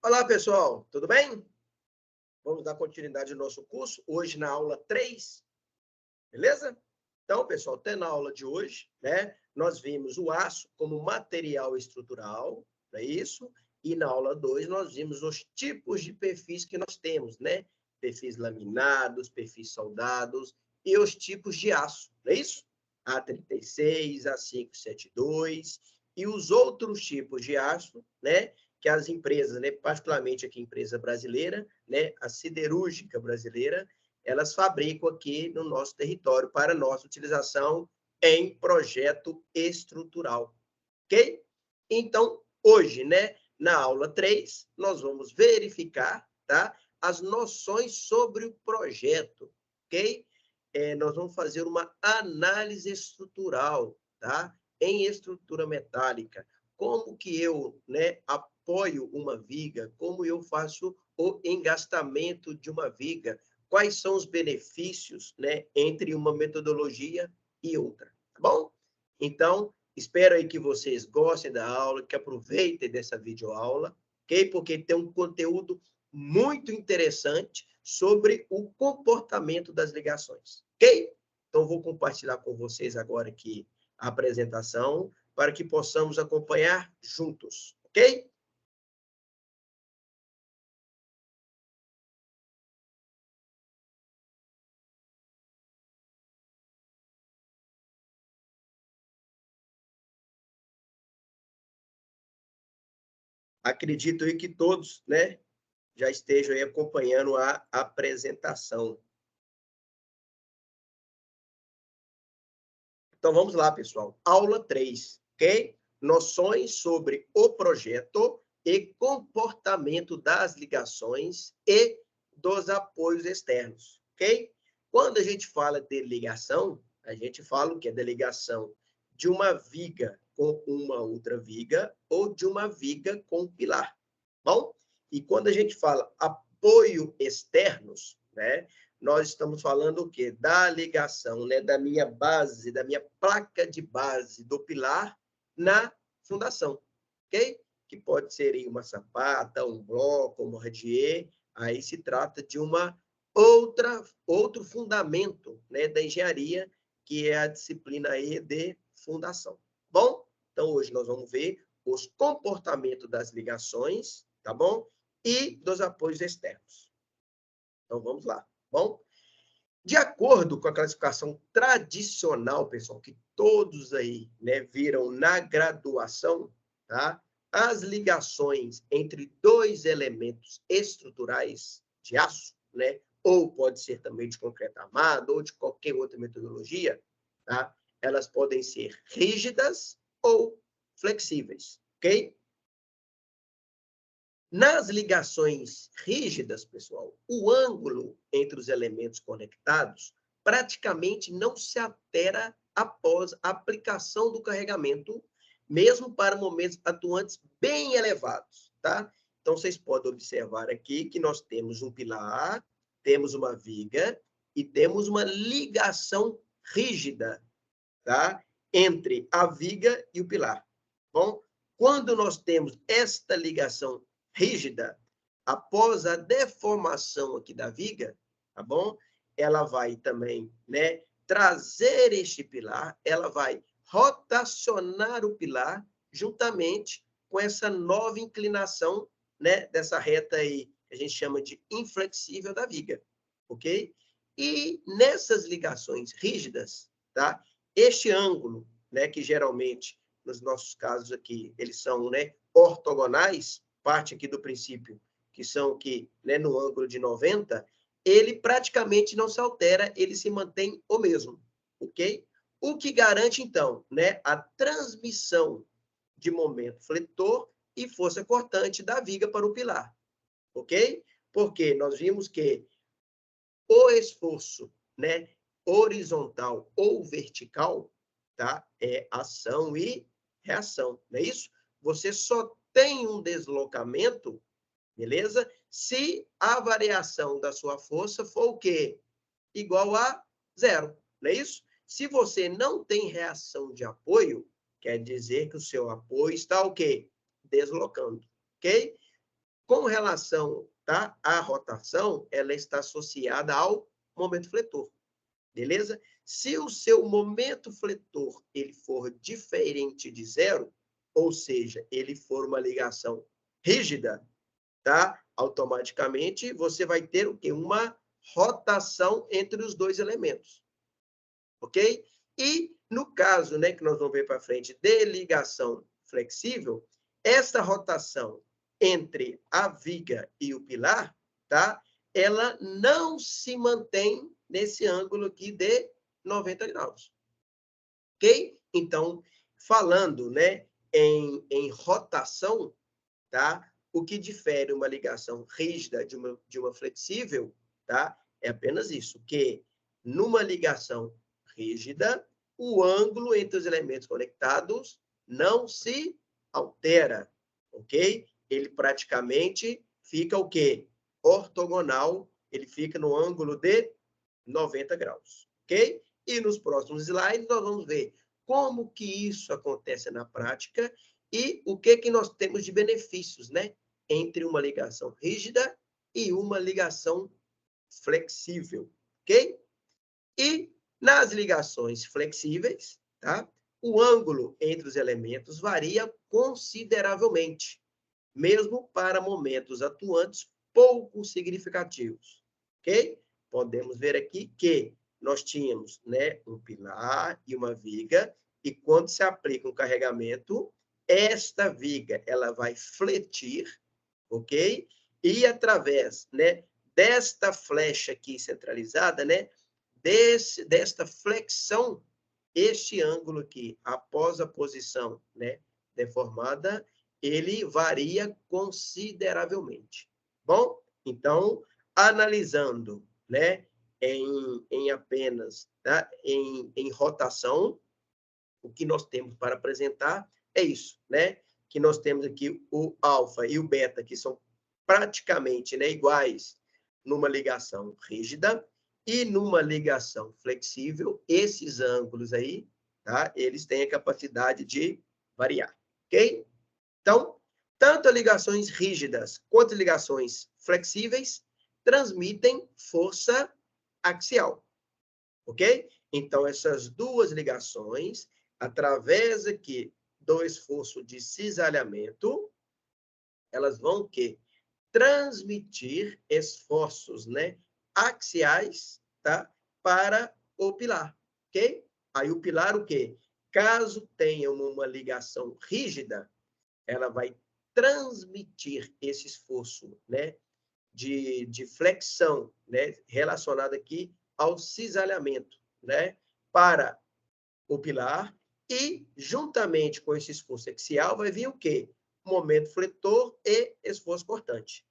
Olá, pessoal, tudo bem? Vamos dar continuidade ao nosso curso, hoje na aula 3, beleza? Então, pessoal, até na aula de hoje, né, nós vimos o aço como material estrutural, não é isso? E na aula 2 nós vimos os tipos de perfis que nós temos, né? Perfis laminados, perfis soldados e os tipos de aço, não é isso? A36, A572 e os outros tipos de aço, né? Que as empresas, né, particularmente aqui a empresa brasileira, né, a siderúrgica brasileira, elas fabricam aqui no nosso território para nossa utilização em projeto estrutural, ok? Então, hoje, né, na aula 3, nós vamos verificar, tá, as noções sobre o projeto, ok? Nós vamos fazer uma análise estrutural, tá, em estrutura metálica. Como que eu, né, apoio uma viga, como eu faço o engastamento de uma viga, quais são os benefícios, né, entre uma metodologia e outra, tá bom? Então, espero aí que vocês gostem da aula, que aproveitem dessa videoaula, ok? Porque tem um conteúdo muito interessante sobre o comportamento das ligações, ok? Então, vou compartilhar com vocês agora aqui a apresentação para que possamos acompanhar juntos, ok? Acredito aí que todos, né, já estejam aí acompanhando a apresentação. Então, vamos lá, pessoal. Aula 3, ok? Noções sobre o projeto e comportamento das ligações e dos apoios externos, ok? Quando a gente fala de ligação, a gente fala o que é da ligação de uma viga com uma outra viga ou de uma viga com um pilar, bom? E quando a gente fala apoio externos, né? Nós estamos falando o quê? Da ligação, né? Da minha base, da minha placa de base do pilar na fundação, ok? Que pode ser uma sapata, um bloco, um radier. Aí se trata de uma outro fundamento, né, da engenharia, que é a disciplina aí de fundação. Bom, então hoje nós vamos ver os comportamentos das ligações, tá bom? E dos apoios externos. Então vamos lá, bom? De acordo com a classificação tradicional, pessoal, que todos aí, né, viram na graduação, tá? As ligações entre dois elementos estruturais de aço, né, ou pode ser também de concreto armado ou de qualquer outra metodologia, tá? Elas podem ser rígidas ou flexíveis, ok? Nas ligações rígidas, pessoal, o ângulo entre os elementos conectados praticamente não se altera após a aplicação do carregamento, mesmo para momentos atuantes bem elevados, tá? Então, vocês podem observar aqui que nós temos um pilar, temos uma viga e temos uma ligação rígida, tá? Entre a viga e o pilar. Bom, quando nós temos esta ligação rígida, após a deformação aqui da viga, tá bom? Ela vai também, né, trazer este pilar, ela vai rotacionar o pilar juntamente com essa nova inclinação, né, dessa reta aí que a gente chama de inflexível da viga, ok? E nessas ligações rígidas, tá? Este ângulo, né, que geralmente, nos nossos casos aqui, eles são, né, ortogonais, parte aqui do princípio, que são que, né, no ângulo de 90, ele praticamente não se altera, ele se mantém o mesmo, ok? O que garante, então, né, a transmissão de momento fletor e força cortante da viga para o pilar, ok? Porque nós vimos que o esforço, né, horizontal ou vertical, tá? É ação e reação, não é isso? Você só tem um deslocamento, beleza? Se a variação da sua força for o quê? Igual a zero, não é isso? Se você não tem reação de apoio, quer dizer que o seu apoio está o quê? Deslocando, ok? Com relação, tá, à rotação, ela está associada ao momento fletor, beleza? Se o seu momento fletor ele for diferente de zero, ou seja, ele for uma ligação rígida, tá? Automaticamente você vai ter o quê? Uma rotação entre os dois elementos, ok? E no caso, né, que nós vamos ver para frente, de ligação flexível, essa rotação entre a viga e o pilar, tá? Ela não se mantém nesse ângulo aqui de 90 graus, ok? Então, falando, né, em rotação, tá? O que difere uma ligação rígida de uma flexível, tá? É apenas isso, que numa ligação rígida, o ângulo entre os elementos conectados não se altera, ok? Ele praticamente fica o quê? Ortogonal, ele fica no ângulo de 90 graus, ok? E nos próximos slides nós vamos ver como que isso acontece na prática e o que que nós temos de benefícios, né? Entre uma ligação rígida e uma ligação flexível, ok? E nas ligações flexíveis, tá? O ângulo entre os elementos varia consideravelmente, mesmo para momentos atuantes pouco significativos, ok? Podemos ver aqui que nós tínhamos, né, um pilar e uma viga, e quando se aplica um carregamento, esta viga ela vai fletir, ok? E através, né, desta flecha aqui centralizada, né, desta flexão, este ângulo aqui, após a posição, né, deformada, ele varia consideravelmente. Bom, então, analisando, né, em apenas, tá, em rotação, o que nós temos para apresentar é isso, né? Que nós temos aqui o alfa e o beta, que são praticamente, né, iguais numa ligação rígida, e numa ligação flexível, esses ângulos aí, tá? Eles têm a capacidade de variar, ok? Então, tanto ligações rígidas quanto ligações flexíveis transmitem força axial, ok? Então, essas duas ligações, através aqui do esforço de cisalhamento, elas vão o quê? Transmitir esforços, né, axiais, tá? Para o pilar, ok? Aí o pilar o quê? Caso tenha uma ligação rígida, ela vai transmitir esse esforço, né, de flexão, né, relacionado aqui ao cisalhamento, né, para o pilar, e juntamente com esse esforço axial vai vir o quê? Momento fletor e esforço cortante,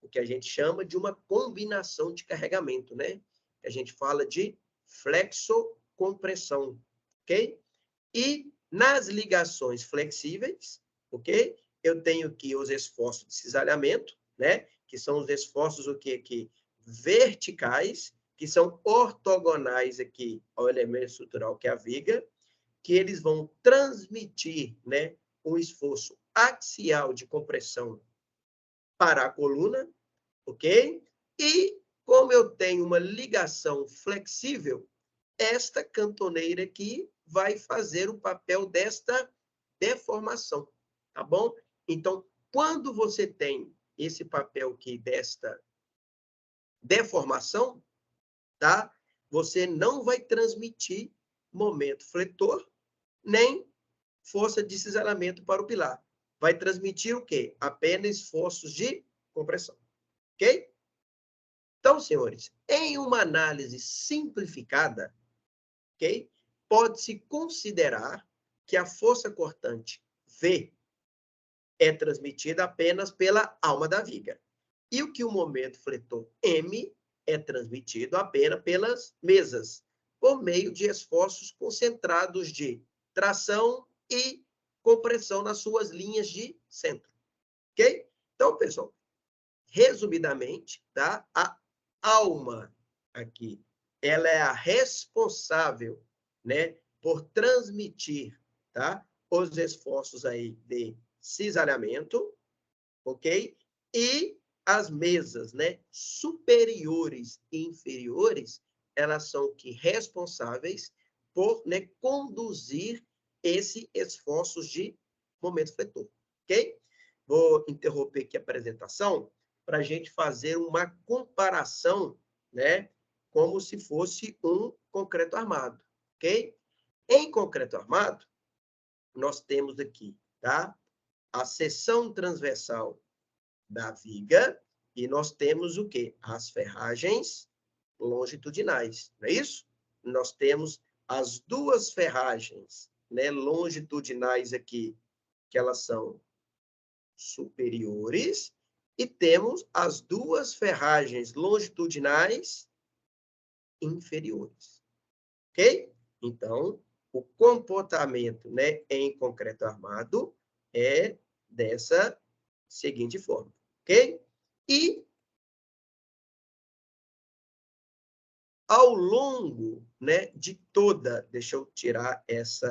o que a gente chama de uma combinação de carregamento, né? A gente fala de flexocompressão, ok? E nas ligações flexíveis, ok? Eu tenho aqui os esforços de cisalhamento, né? Que são os esforços o quê? Que verticais, que são ortogonais aqui ao elemento estrutural que é a viga, que eles vão transmitir, né, um esforço axial de compressão para a coluna, ok? E como eu tenho uma ligação flexível, esta cantoneira aqui vai fazer o papel desta deformação, tá bom? Então, quando você tem esse papel aqui desta deformação, tá? Você não vai transmitir momento fletor, nem força de cisalhamento para o pilar. Vai transmitir o quê? Apenas esforços de compressão, ok? Então, senhores, em uma análise simplificada, ok? Pode-se considerar que a força cortante V é transmitida apenas pela alma da viga. E o que o momento fletor M é transmitido apenas pelas mesas, por meio de esforços concentrados de tração e compressão nas suas linhas de centro. Ok? Então, pessoal, resumidamente, tá? A alma aqui, ela é a responsável, né, por transmitir, tá? Os esforços aí de cisalhamento, ok? E as mesas, né, superiores e inferiores, elas são que responsáveis por, né, conduzir esse esforços de momento fletor, ok? Vou interromper aqui a apresentação para a gente fazer uma comparação, né, como se fosse um concreto armado, ok? Em concreto armado, nós temos aqui, tá? A seção transversal da viga e nós temos o quê? As ferragens longitudinais, não é isso? Nós temos as duas ferragens, né, longitudinais aqui, que elas são superiores, e temos as duas ferragens longitudinais inferiores, ok? Então, o comportamento, né, em concreto armado é dessa seguinte forma, ok? E ao longo, né, de toda, deixa eu tirar esse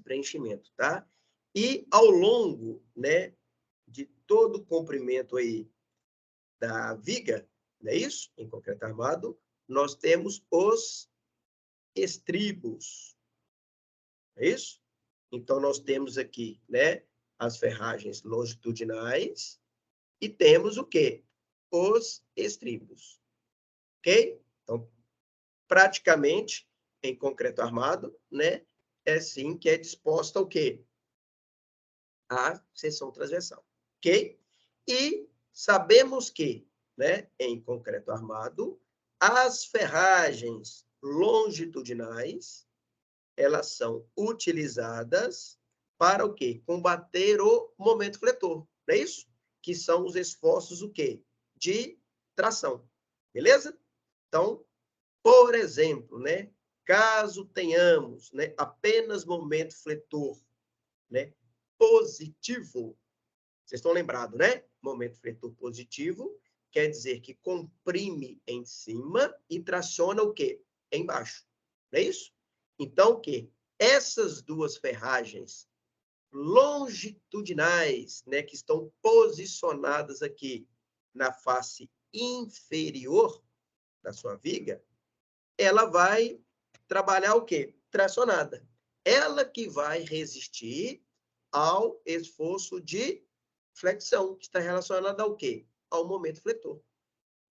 preenchimento, tá? E ao longo, né, de todo o comprimento aí da viga, não é isso? Em concreto armado, nós temos os estribos, é isso? Então, nós temos aqui, né, as ferragens longitudinais e temos o quê? Os estribos, ok? Então, praticamente, em concreto armado, né, é assim que é disposta o quê? A seção transversal, ok? E sabemos que, né, em concreto armado, as ferragens longitudinais, elas são utilizadas para o quê? Combater o momento fletor, não é isso? Que são os esforços, o quê? De tração, beleza? Então, por exemplo, né, caso tenhamos, né, apenas momento fletor, né, positivo, vocês estão lembrados, né? Momento fletor positivo quer dizer que comprime em cima e traciona o quê? Embaixo. Não é isso? Então, o quê? Essas duas ferragens longitudinais, né, que estão posicionadas aqui na face inferior da sua viga, ela vai trabalhar o quê? Tracionada. Ela que vai resistir ao esforço de flexão, que está relacionado ao quê? Ao momento fletor.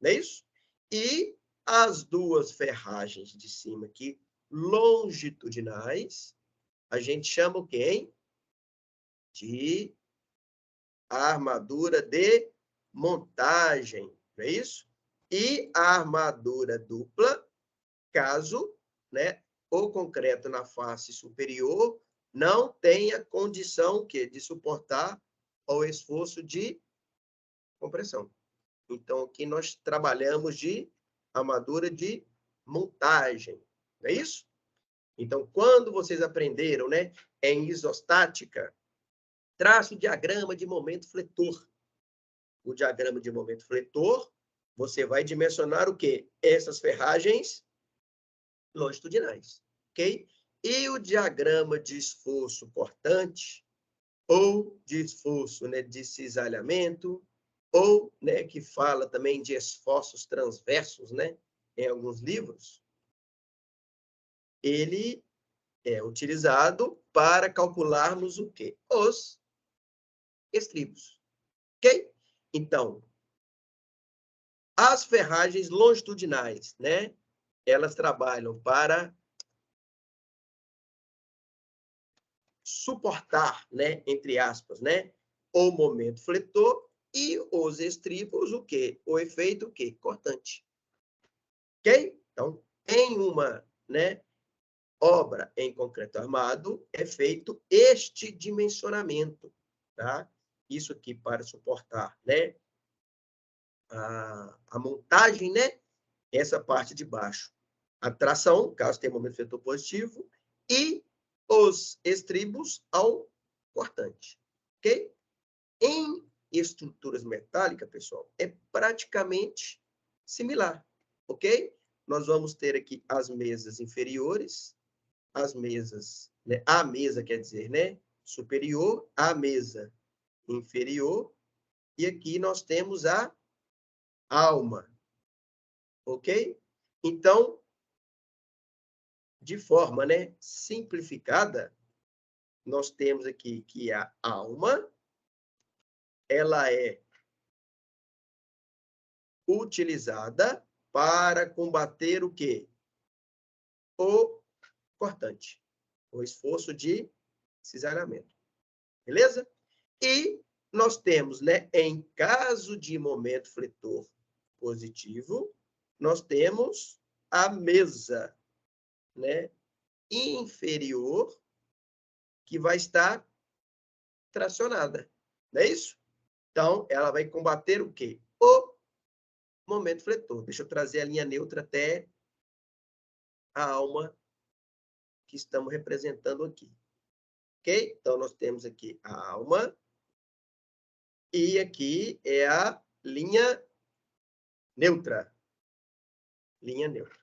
Não é isso? E as duas ferragens de cima aqui, longitudinais, a gente chama o quê, hein? De armadura de montagem, não é isso? E a armadura dupla, caso, né, o concreto na face superior não tenha condição que de suportar o esforço de compressão. Então, aqui nós trabalhamos de armadura de montagem, não é isso? Então, quando vocês aprenderam, né, em isostática, traça o diagrama de momento fletor. O diagrama de momento fletor, você vai dimensionar o quê? Essas ferragens longitudinais, ok? E o diagrama de esforço portante, ou de esforço, né, de cisalhamento, ou, né, que fala também de esforços transversos, né, em alguns livros, ele é utilizado para calcularmos o quê? Os estribos, ok? Então, as ferragens longitudinais, né, elas trabalham para suportar, né, entre aspas, né, o momento fletor e os estribos, o quê? O efeito o quê? Cortante. Ok? Então, em uma, né, obra em concreto armado, é feito este dimensionamento, tá? Isso aqui para suportar, né, a montagem, né, essa parte de baixo. A tração, caso tenha momento fletor positivo, e os estribos ao cortante, ok? Em estruturas metálicas, pessoal, é praticamente similar, ok? Nós vamos ter aqui as mesas inferiores, as mesas, né? A mesa quer dizer, né? Superior, a mesa inferior, e aqui nós temos a alma, ok? Então, de forma, né, simplificada, nós temos aqui que a alma, ela é utilizada para combater o quê? O cortante, o esforço de cisalhamento. Beleza? E nós temos, né, em caso de momento fletor positivo, nós temos a mesa, né, inferior, que vai estar tracionada. Não é isso? Então, ela vai combater o quê? O momento fletor. Deixa eu trazer a linha neutra até a alma que estamos representando aqui. Ok? Então, nós temos aqui a alma e aqui é a linha neutra. Linha neutra.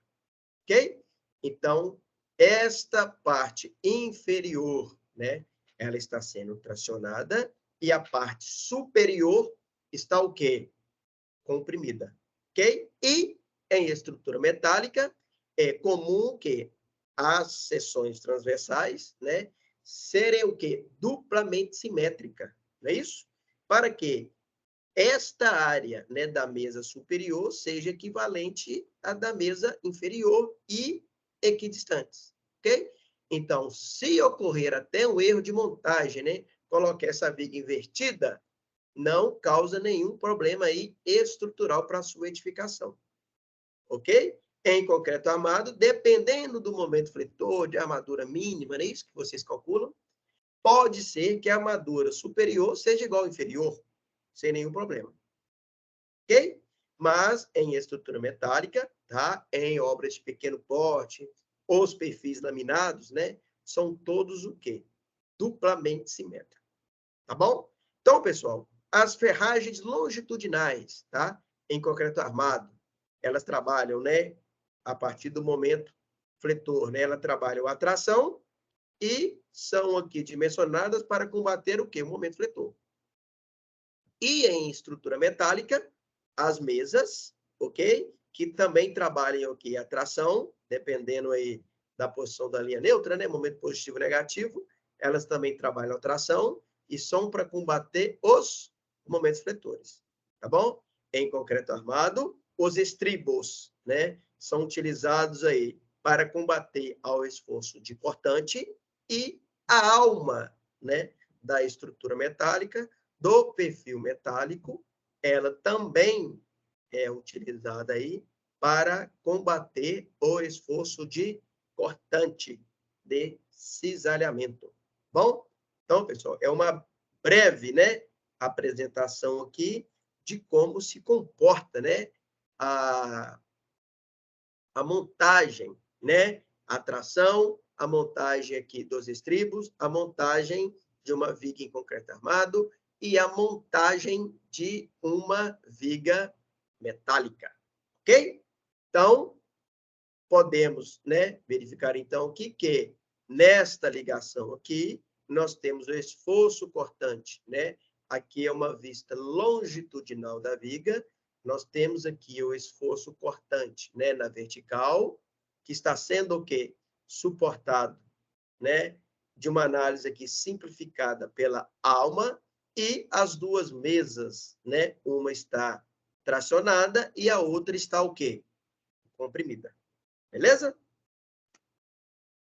Ok? Então, esta parte inferior, né, ela está sendo tracionada e a parte superior está o quê? Comprimida. Ok? E em estrutura metálica, é comum que as seções transversais, né, serem o quê? Duplamente simétrica. Não é isso? Para que esta área, né, da mesa superior seja equivalente à da mesa inferior e equidistantes, ok? Então, se ocorrer até um erro de montagem, né, colocar essa viga invertida, não causa nenhum problema aí estrutural para a sua edificação, ok? Em concreto armado, dependendo do momento fletor, de armadura mínima, não é isso que vocês calculam, pode ser que a armadura superior seja igual à inferior, sem nenhum problema. Ok? Mas em estrutura metálica, tá? Em obras de pequeno porte, os perfis laminados, né? São todos o quê? Duplamente simétricos. Tá bom? Então, pessoal, as ferragens longitudinais, tá? Em concreto armado, elas trabalham, né? A partir do momento fletor, né? Elas trabalham a tração e são aqui dimensionadas para combater o quê? O momento fletor. E em estrutura metálica, as mesas, ok? Que também trabalham aqui a tração, dependendo aí da posição da linha neutra, né? Momento positivo e negativo, elas também trabalham a tração e são para combater os momentos fletores, tá bom? Em concreto armado, os estribos, né? São utilizados aí para combater ao esforço de cortante e a alma, né? Da estrutura metálica, do perfil metálico, ela também é utilizada aí para combater o esforço de cortante, de cisalhamento. Bom, então, pessoal, é uma breve, né, apresentação aqui de como se comporta, né, a montagem, né, a tração, a montagem aqui dos estribos, a montagem de uma viga em concreto armado e a montagem de uma viga metálica, ok? Então, podemos, né, verificar então aqui que nesta ligação aqui, nós temos o esforço cortante, né? Aqui é uma vista longitudinal da viga, nós temos aqui o esforço cortante, né, na vertical, que está sendo o quê? Suportado, né, de uma análise aqui simplificada pela alma, e as duas mesas, né, uma está tracionada e a outra está o quê? Comprimida. Beleza?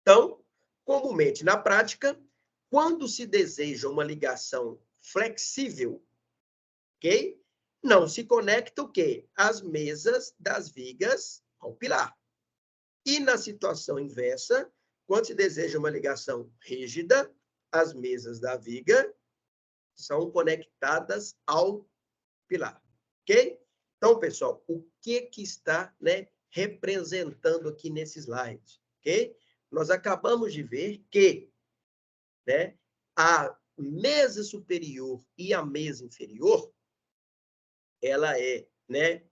Então, comumente na prática, quando se deseja uma ligação flexível, ok? Não se conecta o quê? As mesas das vigas ao pilar. E na situação inversa, quando se deseja uma ligação rígida, as mesas da viga são conectadas ao pilar, ok? Então, pessoal, o que está, né, representando aqui nesse slide, ok? Nós acabamos de ver que, né, a mesa superior e a mesa inferior, ela é, né,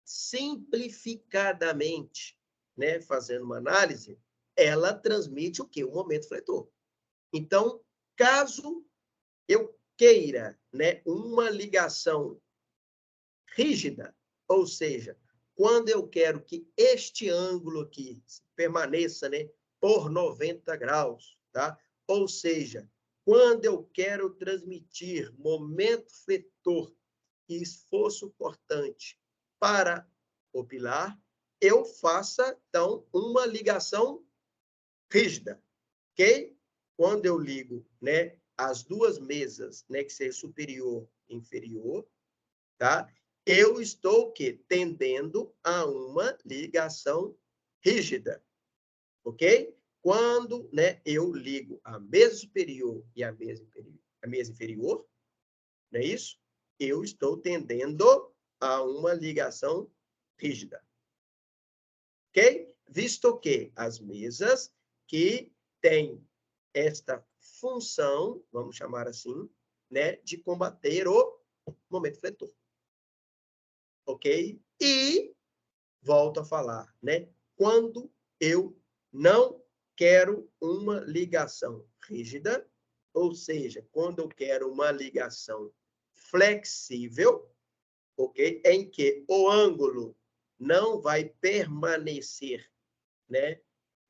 simplificadamente, né, fazendo uma análise, ela transmite o quê? O momento fletor. Então, caso eu queira, né, uma ligação rígida, ou seja, quando eu quero que este ângulo aqui permaneça, né, por 90 graus, tá? Ou seja, quando eu quero transmitir momento fletor e esforço cortante para o pilar, eu faça, então, uma ligação rígida, ok? Quando eu ligo, né, as duas mesas, né, que seja superior e inferior, tá? Eu estou o quê? Tendendo a uma ligação rígida, ok? Quando, né, eu ligo a mesa superior e a mesa inferior, não é isso? Eu estou tendendo a uma ligação rígida, ok? Visto que as mesas que têm esta função, vamos chamar assim, né, de combater o momento fletor, ok? E volto a falar, né? Quando eu não quero uma ligação rígida, ou seja, quando eu quero uma ligação flexível, ok? Em que o ângulo não vai permanecer, né,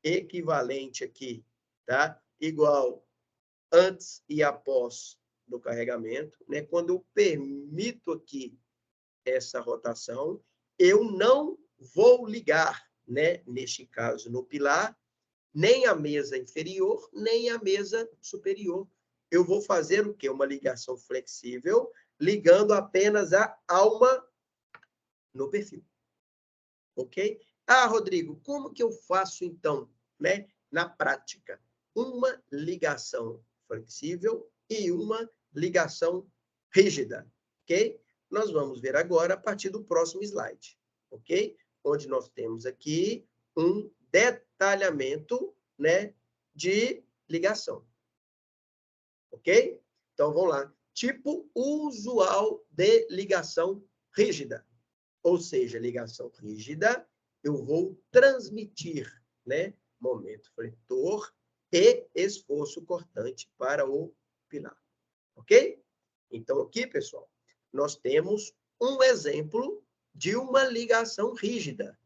equivalente aqui, tá? Igual antes e após do carregamento, né? Quando eu permito aqui essa rotação, eu não vou ligar, né, neste caso, no pilar, nem a mesa inferior, nem a mesa superior. Eu vou fazer o quê? Uma ligação flexível, ligando apenas a alma no perfil. Ok? Ah, Rodrigo, como que eu faço, então, né, na prática? Uma ligação flexível e uma ligação rígida, ok? Nós vamos ver agora a partir do próximo slide, ok? Onde nós temos aqui um detalhamento, né, de ligação, ok? Então, vamos lá. Tipo usual de ligação rígida. Ou seja, ligação rígida, eu vou transmitir, né, momento fletor e esforço cortante para o pilar. Ok? Então, aqui, pessoal, nós temos um exemplo de uma ligação rígida,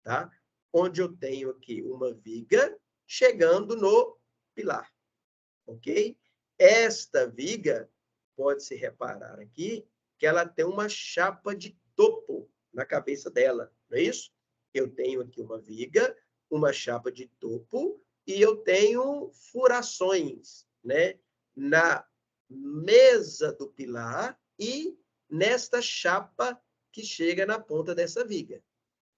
tá? Onde eu tenho aqui uma viga chegando no pilar, ok? Esta viga, pode-se reparar aqui, que ela tem uma chapa de topo na cabeça dela, não é isso? Eu tenho aqui uma viga, uma chapa de topo, e eu tenho furações, né, na mesa do pilar e nesta chapa que chega na ponta dessa viga,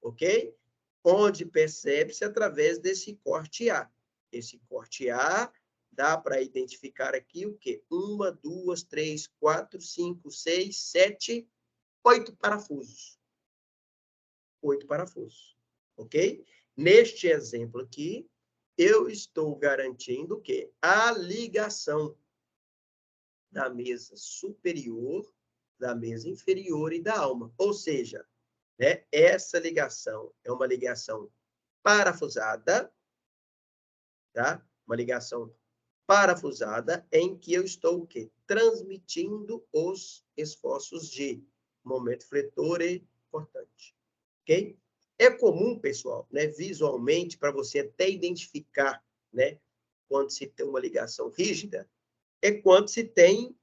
ok? Onde percebe-se através desse corte A. Esse corte A dá para identificar aqui o quê? 1, 2, 3, 4, 5, 6, 7, 8 parafusos. 8 parafusos, ok? Neste exemplo aqui, eu estou garantindo que a ligação da mesa superior, da mesa inferior e da alma. Ou seja, né, essa ligação é uma ligação parafusada, tá? Uma ligação parafusada em que eu estou o quê? Transmitindo os esforços de momento fletor e cortante, ok? É comum, pessoal, né, visualmente, para você até identificar, né, quando se tem uma ligação rígida, é quando se tem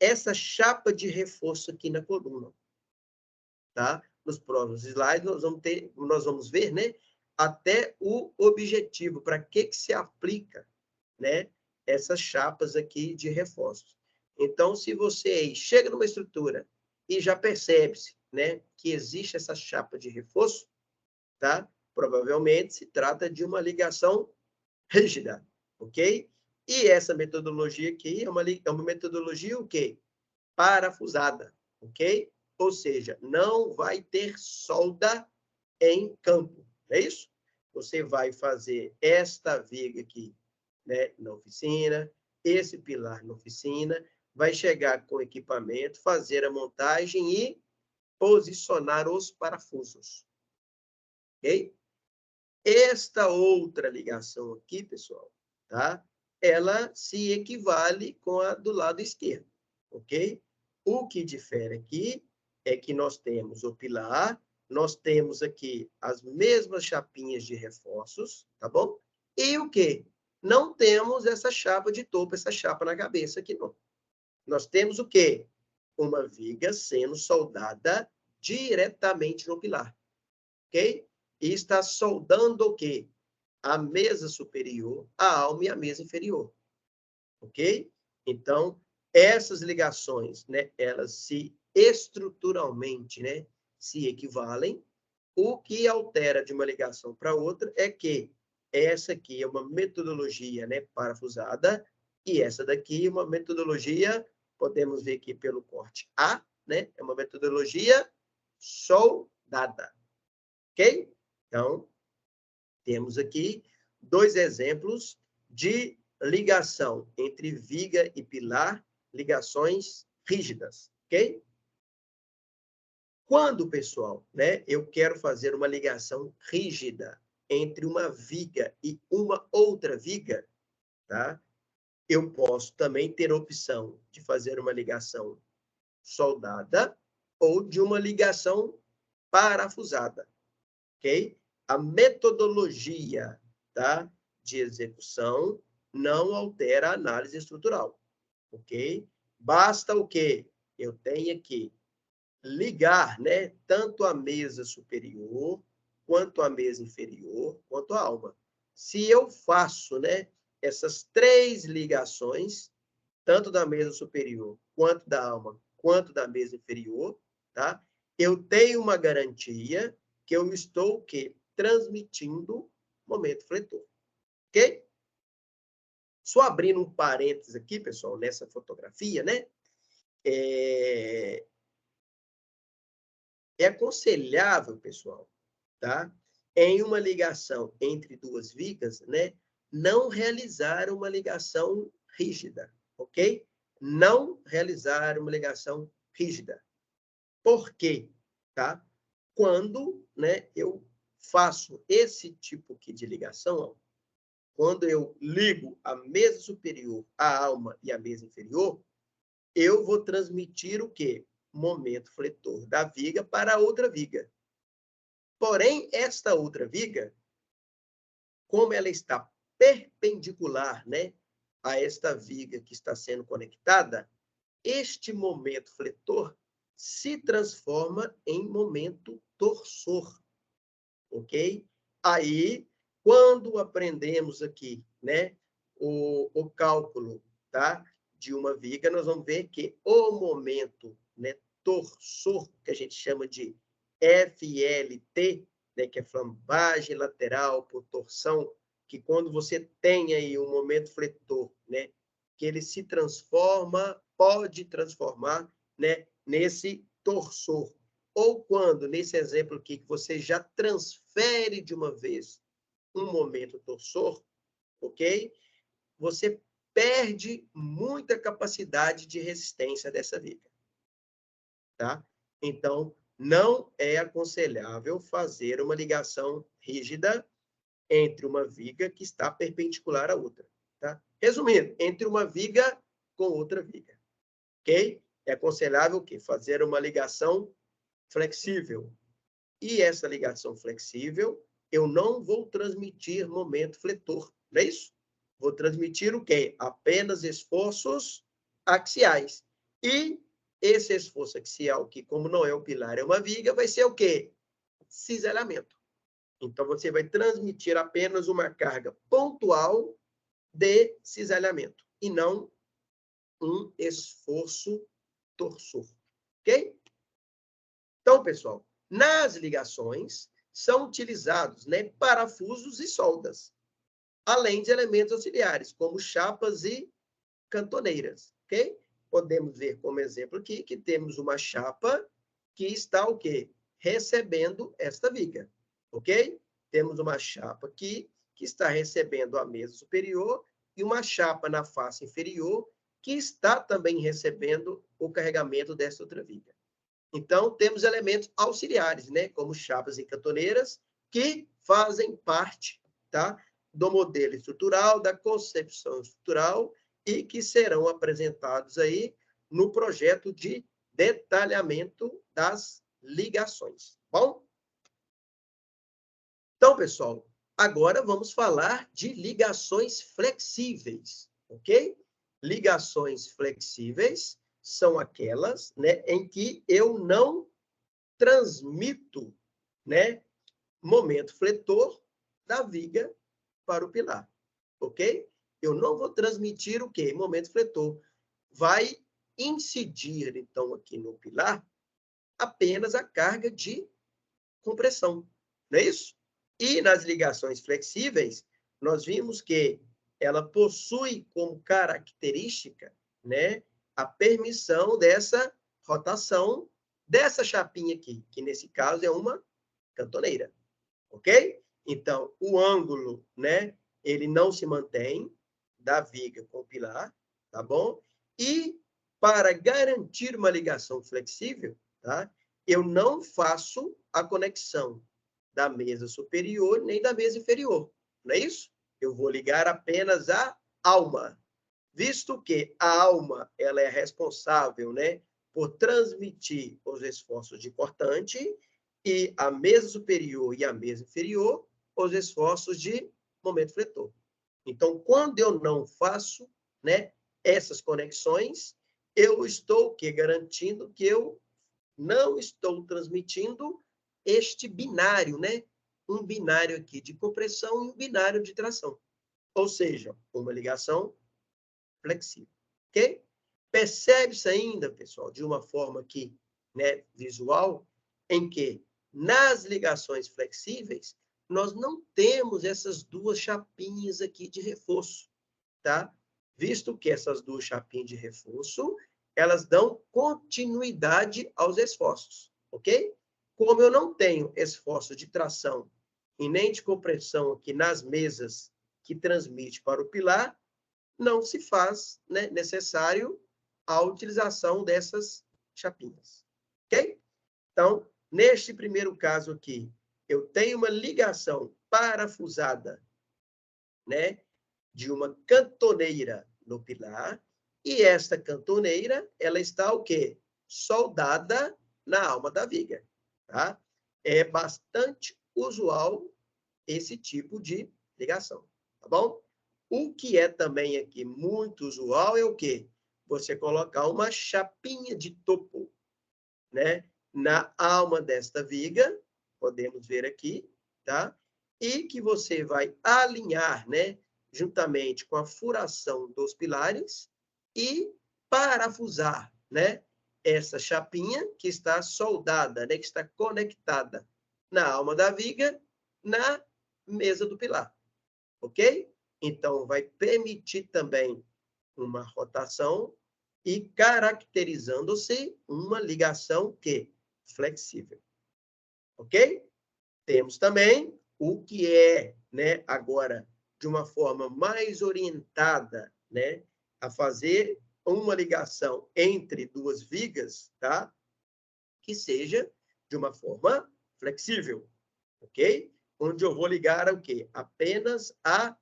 essa chapa de reforço aqui na coluna, tá? Nos próximos slides nós vamos ver, né, até o objetivo, para que se aplica, né, essas chapas aqui de reforços. Então, se você chega numa estrutura e já percebe-se, né, que existe essa chapa de reforço, tá? Provavelmente se trata de uma ligação rígida, ok? E essa metodologia aqui é uma metodologia o quê? Parafusada, ok? Ou seja, não vai ter solda em campo, é isso? Você vai fazer esta viga aqui, né, na oficina, esse pilar na oficina, vai chegar com o equipamento, fazer a montagem e posicionar os parafusos, ok? Esta outra ligação aqui, pessoal, tá? ela se equivale com a do lado esquerdo, ok? O que difere aqui é que nós temos o pilar, nós temos aqui as mesmas chapinhas de reforços, tá bom? E o quê? Não temos essa chapa de topo, essa chapa na cabeça aqui, não. Nós temos o quê? Uma viga sendo soldada diretamente no pilar, ok? E está soldando o quê? A mesa superior, a alma e a mesa inferior, ok? Então, essas ligações, né, elas se estruturalmente, né, se equivalem. O que altera de uma ligação para outra é que essa aqui é uma metodologia, né, parafusada e essa daqui é uma metodologia, podemos ver aqui pelo corte A, né, é uma metodologia soldada, ok? Então, temos aqui 2 exemplos de ligação entre viga e pilar, ligações rígidas, ok? Quando, pessoal, né, eu quero fazer uma ligação rígida entre uma viga e uma outra viga, tá? Eu posso também ter a opção de fazer uma ligação soldada ou de uma ligação parafusada, ok? A metodologia, tá, de execução não altera a análise estrutural, ok? Basta o quê? Eu tenha que ligar, né, tanto a mesa superior, quanto a mesa inferior, quanto a alma. Se eu faço, né, essas 3 ligações, tanto da mesa superior, quanto da alma, quanto da mesa inferior, tá? Eu tenho uma garantia que eu estou o quê? Transmitindo momento fletor, ok? Só abrindo um parênteses aqui, pessoal, nessa fotografia, né? É aconselhável, pessoal, tá? Em uma ligação entre 2 vigas, né? Não realizar uma ligação rígida, ok? Não realizar uma ligação rígida. Por quê? Tá? Quando, né, eu faço esse tipo aqui de ligação, ó, quando eu ligo a mesa superior, a alma e a mesa inferior, eu vou transmitir o quê? Momento fletor da viga para a outra viga. Porém, esta outra viga, como ela está perpendicular, né, a esta viga que está sendo conectada, este momento fletor se transforma em momento torsor, ok? Aí, quando aprendemos aqui, né, o cálculo, tá, de uma viga, nós vamos ver que o momento, né, torsor, que a gente chama de FLT, né, que é flambagem lateral por torção, que quando você tem aí um momento fletor, né, que ele se transforma, pode transformar, né, nesse torsor. Ou quando, nesse exemplo aqui, que você já transfere de uma vez um momento torsor, ok? Você perde muita capacidade de resistência dessa viga, tá? Então, não é aconselhável fazer uma ligação rígida entre uma viga que está perpendicular à outra, tá? Resumindo, entre uma viga com outra viga, ok? É aconselhável o quê? Fazer uma ligação flexível. E essa ligação flexível, eu não vou transmitir momento fletor, não é isso? Vou transmitir o quê? Apenas esforços axiais. E esse esforço axial, que como não é o pilar, é uma viga, vai ser o quê? Cisalhamento. Então, você vai transmitir apenas uma carga pontual de cisalhamento, e não um esforço torsor. Ok? Então, pessoal, nas ligações são utilizados, né, parafusos e soldas, além de elementos auxiliares, como chapas e cantoneiras, ok? Podemos ver como exemplo aqui que temos uma chapa que está o quê? Recebendo esta viga, ok? Temos uma chapa aqui que está recebendo a mesa superior e uma chapa na face inferior que está também recebendo o carregamento desta outra viga. Então, temos elementos auxiliares, né, como chapas e cantoneiras, que fazem parte, tá, do modelo estrutural, da concepção estrutural e que serão apresentados aí no projeto de detalhamento das ligações. Bom? Então, pessoal, agora vamos falar de ligações flexíveis, ok? Ligações flexíveis são aquelas, né, em que eu não transmito, né, momento fletor da viga para o pilar, ok? Eu não vou transmitir o quê? Momento fletor. Vai incidir, então, aqui no pilar, apenas a carga de compressão, não é isso? E nas ligações flexíveis, nós vimos que ela possui como característica, né, a permissão dessa rotação dessa chapinha aqui, que nesse caso é uma cantoneira, ok? Então, o ângulo, né, ele não se mantém da viga com o pilar, tá bom? E para garantir uma ligação flexível, tá? Eu não faço a conexão da mesa superior nem da mesa inferior, não é isso? Eu vou ligar apenas a alma, visto que a alma ela é responsável, né, por transmitir os esforços de cortante e a mesa superior e a mesa inferior os esforços de momento fletor. Então, quando eu não faço, né, essas conexões, eu estou que garantindo que eu não estou transmitindo este binário, né? Um binário aqui de compressão e um binário de tração. Ou seja, uma ligação flexível, ok? Percebe-se ainda, pessoal, de uma forma aqui, né, visual, em que nas ligações flexíveis, nós não temos essas duas chapinhas aqui de reforço, tá? Visto que essas duas chapinhas de reforço, elas dão continuidade aos esforços, ok? Como eu não tenho esforço de tração e nem de compressão aqui nas mesas que transmite para o pilar, não se faz, né, necessário a utilização dessas chapinhas, ok? Então, neste primeiro caso aqui, eu tenho uma ligação parafusada, né, de uma cantoneira no pilar, e esta cantoneira, ela está o quê? Soldada na alma da viga, tá? É bastante usual esse tipo de ligação, tá bom? O que é também aqui muito usual é o quê? Você colocar uma chapinha de topo, né, na alma desta viga, podemos ver aqui, tá? E que você vai alinhar, né, juntamente com a furação dos pilares e parafusar, né, essa chapinha que está soldada, né, que está conectada na alma da viga, na mesa do pilar, ok? Então, vai permitir também uma rotação e caracterizando-se uma ligação que flexível, ok? Temos também o que é, né, agora de uma forma mais orientada, né, a fazer uma ligação entre duas vigas, tá? Que seja de uma forma flexível, ok? Onde eu vou ligar o quê? Apenas a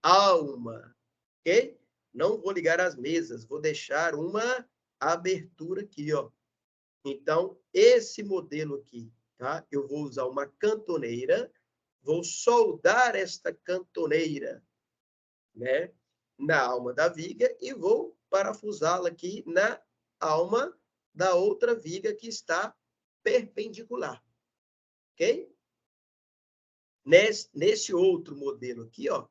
alma, ok? Não vou ligar as mesas, vou deixar uma abertura aqui, ó. Então, esse modelo aqui, tá? Eu vou usar uma cantoneira, vou soldar esta cantoneira, né, na alma da viga e vou parafusá-la aqui na alma da outra viga que está perpendicular, ok? Nesse outro modelo aqui, ó,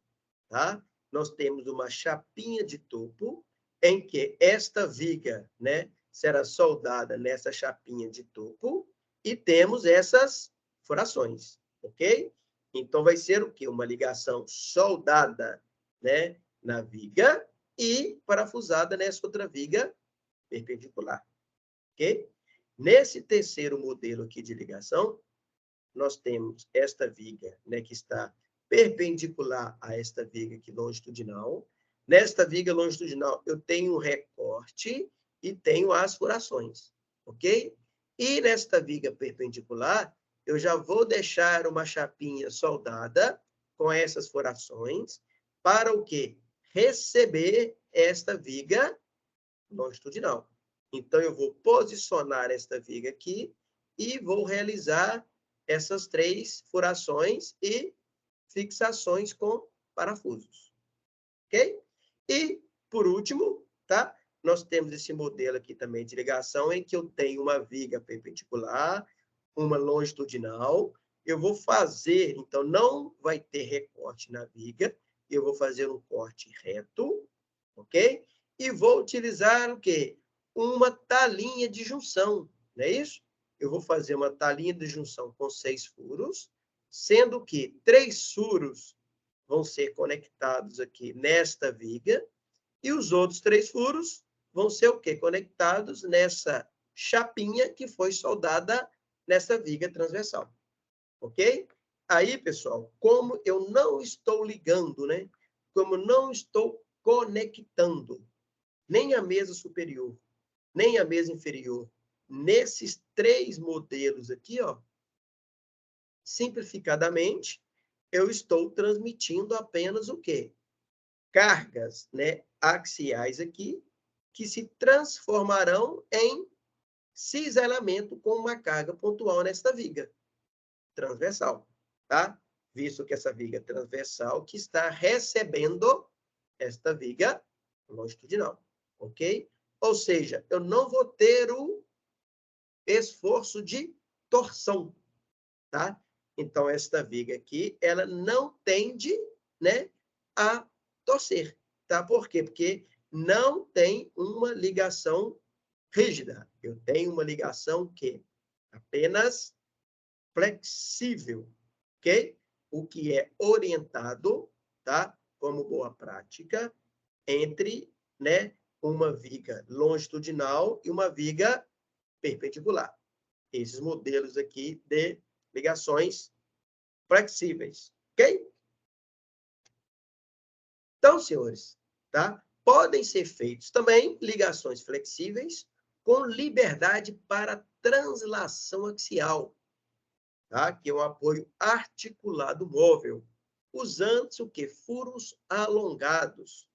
tá? Nós temos uma chapinha de topo em que esta viga, né, será soldada nessa chapinha de topo e temos essas furações, ok? Então, vai ser o quê? Uma ligação soldada, né, na viga e parafusada nessa outra viga perpendicular, ok? Nesse terceiro modelo aqui de ligação, nós temos esta viga, né, que está perpendicular a esta viga aqui longitudinal. Nesta viga longitudinal, eu tenho um recorte e tenho as furações, ok? E nesta viga perpendicular, eu já vou deixar uma chapinha soldada com essas furações para o quê? Receber esta viga longitudinal. Então, eu vou posicionar esta viga aqui e vou realizar essas 3 furações e fixações com parafusos. Ok? E, por último, tá? Nós temos esse modelo aqui também de ligação, em que eu tenho uma viga perpendicular, uma longitudinal. Eu vou fazer, então, não vai ter recorte na viga, eu vou fazer um corte reto, ok? E vou utilizar o quê? Uma talinha de junção, não é isso? Eu vou fazer uma talinha de junção com 6 furos, sendo que 3 furos vão ser conectados aqui nesta viga, e os outros 3 furos vão ser o quê? Conectados nessa chapinha que foi soldada nessa viga transversal. Ok? Aí, pessoal, como eu não estou ligando, né? Como não estou conectando nem a mesa superior, nem a mesa inferior, nesses 3 modelos aqui, ó, simplificadamente, eu estou transmitindo apenas o quê? Cargas, né, axiais aqui, que se transformarão em ciselamento com uma carga pontual nesta viga transversal, tá? Visto que essa viga transversal que está recebendo esta viga longitudinal, ok? Ou seja, eu não vou ter o esforço de torção, tá? Então, esta viga aqui, ela não tende, né, a torcer, tá? Por quê? Porque não tem uma ligação rígida. Eu tenho uma ligação que apenas flexível, ok? O que é orientado, tá? Como boa prática, entre, né, uma viga longitudinal e uma viga perpendicular. Esses modelos aqui de ligações flexíveis, ok? Então, senhores, tá? Podem ser feitos também ligações flexíveis com liberdade para translação axial, tá? Que é um apoio articulado móvel, usando o que? Furos alongados.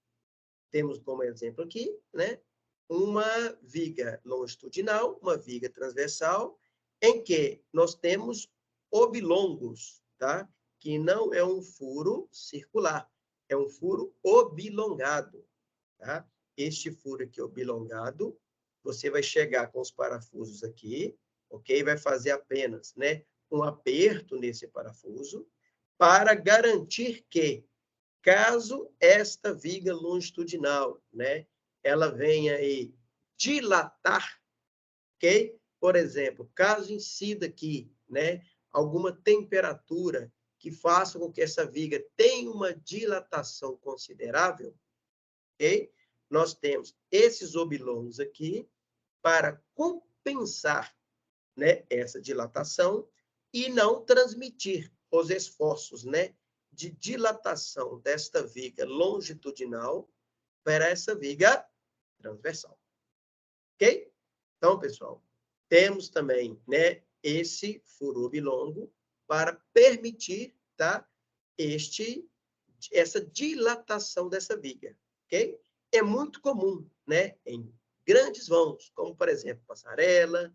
Temos como exemplo aqui, né? Uma viga longitudinal, uma viga transversal, em que nós temos oblongos, tá? Que não é um furo circular, é um furo oblongado, tá? Este furo aqui oblongado, você vai chegar com os parafusos aqui, ok? Vai fazer apenas, né, um aperto nesse parafuso para garantir que, caso esta viga longitudinal, né, ela venha aí dilatar, ok? Por exemplo, caso incida aqui, né, alguma temperatura que faça com que essa viga tenha uma dilatação considerável, ok? Nós temos esses oblongos aqui para compensar, né, essa dilatação e não transmitir os esforços, né, de dilatação desta viga longitudinal para essa viga transversal. Ok? Então, pessoal, temos também, né, esse furo oblongo para permitir, tá, essa dilatação dessa viga, ok? É muito comum, né, em grandes vãos, como, por exemplo, passarela,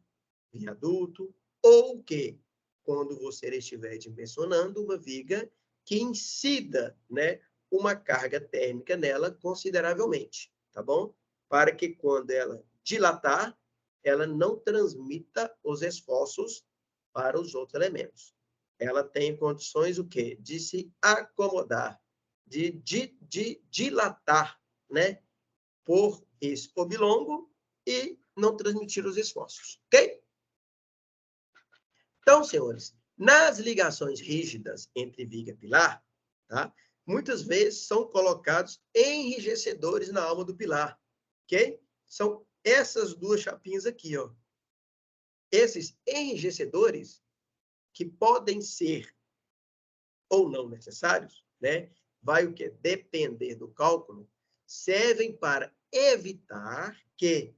viaduto, ou que, quando você estiver dimensionando uma viga que incida, né, uma carga térmica nela consideravelmente, tá bom? Para que quando ela dilatar, ela não transmita os esforços para os outros elementos. Ela tem condições o quê? De se acomodar, de dilatar, né, por esse oblongo e não transmitir os esforços, ok? Então, senhores, nas ligações rígidas entre viga e pilar, tá? Muitas vezes são colocados enrijecedores na alma do pilar, ok? São essas 2 chapinhas aqui, ó. Esses enrijecedores, que podem ser ou não necessários, né? Vai o quê? Depender do cálculo, servem para evitar que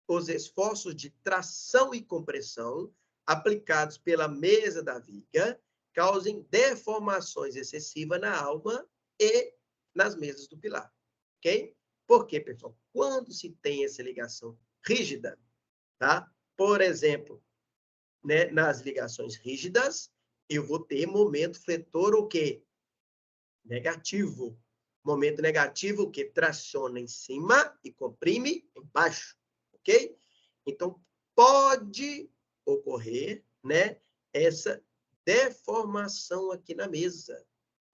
os esforços de tração e compressão aplicados pela mesa da viga causem deformações excessivas na alma e nas mesas do pilar, ok? Por quê, pessoal? Quando se tem essa ligação rígida, tá? Por exemplo, né, nas ligações rígidas, eu vou ter momento fletor o quê? Negativo. Momento negativo, que traciona em cima e comprime embaixo, ok? Então, pode ocorrer, né, essa deformação aqui na mesa,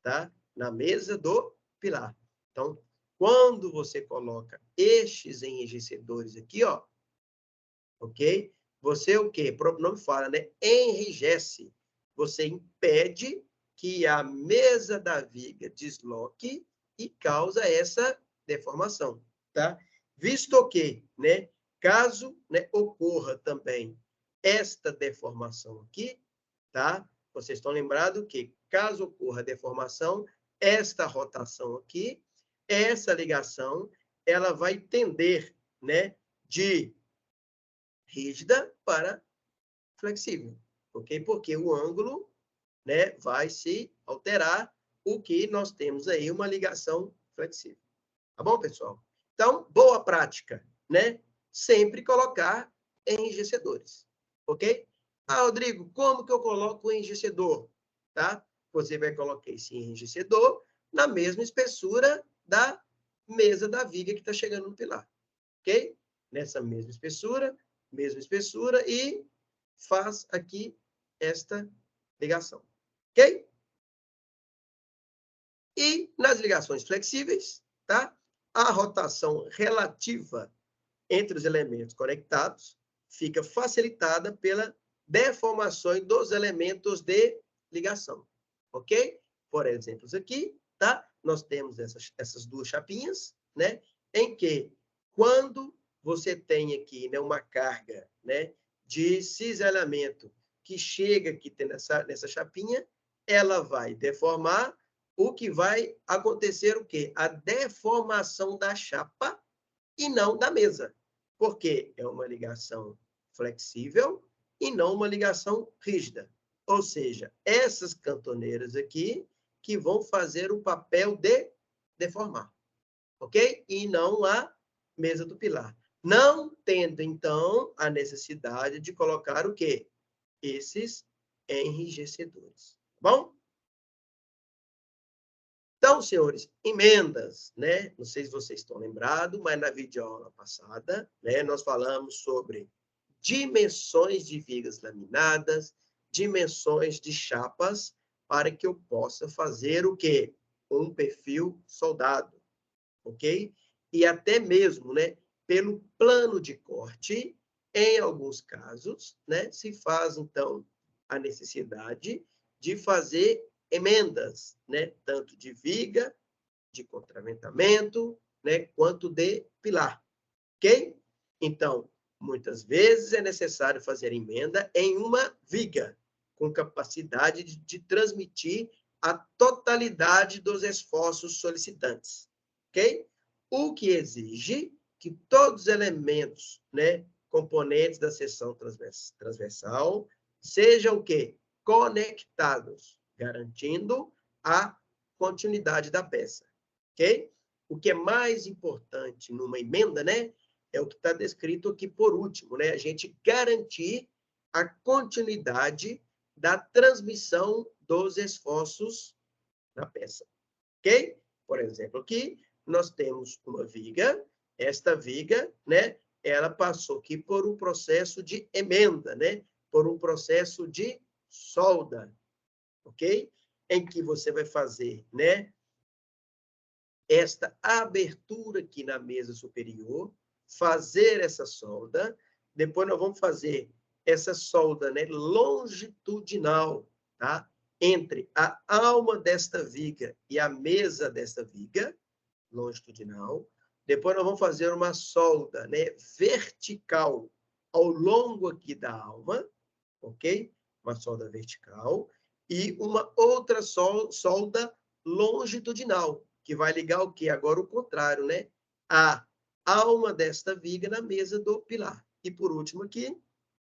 tá? Na mesa do pilar. Então, quando você coloca estes enrijecedores aqui, ó, ok? Você o quê? O próprio nome fala, né? Enrijece. Você impede que a mesa da viga desloque e causa essa deformação, tá? Visto que, né, caso, né, ocorra também esta deformação aqui, tá? Vocês estão lembrados que caso ocorra deformação, esta rotação aqui, essa ligação, ela vai tender, né, de rígida para flexível, ok? Porque o ângulo, né, vai se alterar, o que nós temos aí uma ligação flexível. Tá bom, pessoal? Então, boa prática, né? Sempre colocar enrijecedores, ok? Ah, Rodrigo, como que eu coloco o enrijecedor? Tá? Você vai colocar esse enrijecedor na mesma espessura da mesa da viga que está chegando no pilar, ok? Nessa mesma espessura, e faz aqui esta ligação, ok? E nas ligações flexíveis, tá? A rotação relativa entre os elementos conectados fica facilitada pela deformação dos elementos de ligação, ok? Por exemplo, aqui, tá? Nós temos essas duas chapinhas, né? Em que, quando você tem aqui, né, uma carga, né, de cisalhamento que chega aqui nessa chapinha, ela vai deformar. O que vai acontecer o quê? A deformação da chapa e não da mesa, porque é uma ligação flexível e não uma ligação rígida. Ou seja, essas cantoneiras aqui que vão fazer o papel de deformar, ok? E não a mesa do pilar. Não tendo, então, a necessidade de colocar o quê? Esses enrijecedores. Bom? Então, senhores, emendas, né? Não sei se vocês estão lembrados, mas na videoaula passada, né, nós falamos sobre dimensões de vigas laminadas, dimensões de chapas, para que eu possa fazer o quê? Um perfil soldado, ok? E até mesmo, né, pelo plano de corte, em alguns casos, né, se faz, então, a necessidade de fazer emendas, né, tanto de viga, de contraventamento, né, quanto de pilar, ok? Então, muitas vezes é necessário fazer emenda em uma viga, com capacidade de transmitir a totalidade dos esforços solicitantes, ok? O que exige que todos os elementos, né, componentes da seção transversal sejam o quê? Conectados, garantindo a continuidade da peça, ok? O que é mais importante numa emenda, né, é o que está descrito aqui por último, né? A gente garantir a continuidade da transmissão dos esforços na peça, ok? Por exemplo, aqui nós temos uma viga, esta viga, né, ela passou aqui por um processo de emenda, né, por um processo de solda, ok? Em que você vai fazer, né, esta abertura aqui na mesa superior, fazer essa solda, depois nós vamos fazer essa solda, né, longitudinal, tá? Entre a alma desta viga e a mesa desta viga, longitudinal. Depois nós vamos fazer uma solda, né, vertical ao longo aqui da alma, ok? Uma solda vertical. E uma outra solda longitudinal, que vai ligar o quê? Agora o contrário, né? A alma desta viga na mesa do pilar. E por último aqui,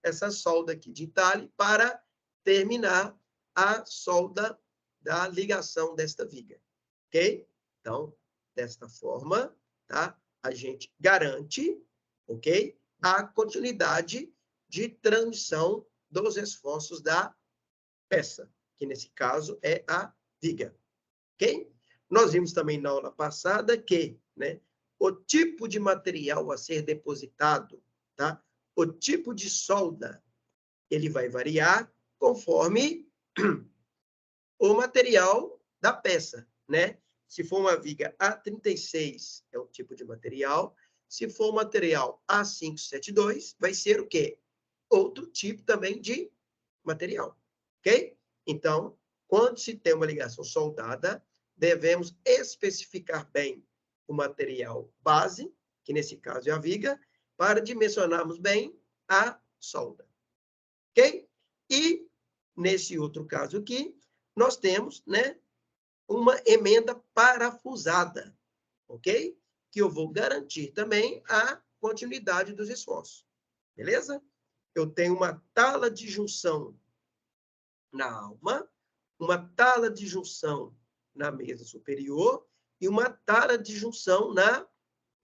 essa solda aqui de entalhe para terminar a solda da ligação desta viga, ok? Então, desta forma, tá? A gente garante, ok? A continuidade de transmissão dos esforços da peça, que nesse caso é a viga, ok? Nós vimos também na aula passada que, né, o tipo de material a ser depositado, tá? O tipo de solda, ele vai variar conforme o material da peça, né? Se for uma viga A36, é um tipo de material. Se for um material A572, vai ser o quê? Outro tipo também de material, ok? Então, quando se tem uma ligação soldada, devemos especificar bem o material base, que nesse caso é a viga, para dimensionarmos bem a solda, ok? E, nesse outro caso aqui, nós temos, né, uma emenda parafusada, ok? Que eu vou garantir também a continuidade dos esforços, beleza? Eu tenho uma tala de junção na alma, uma tala de junção na mesa superior e uma tala de junção na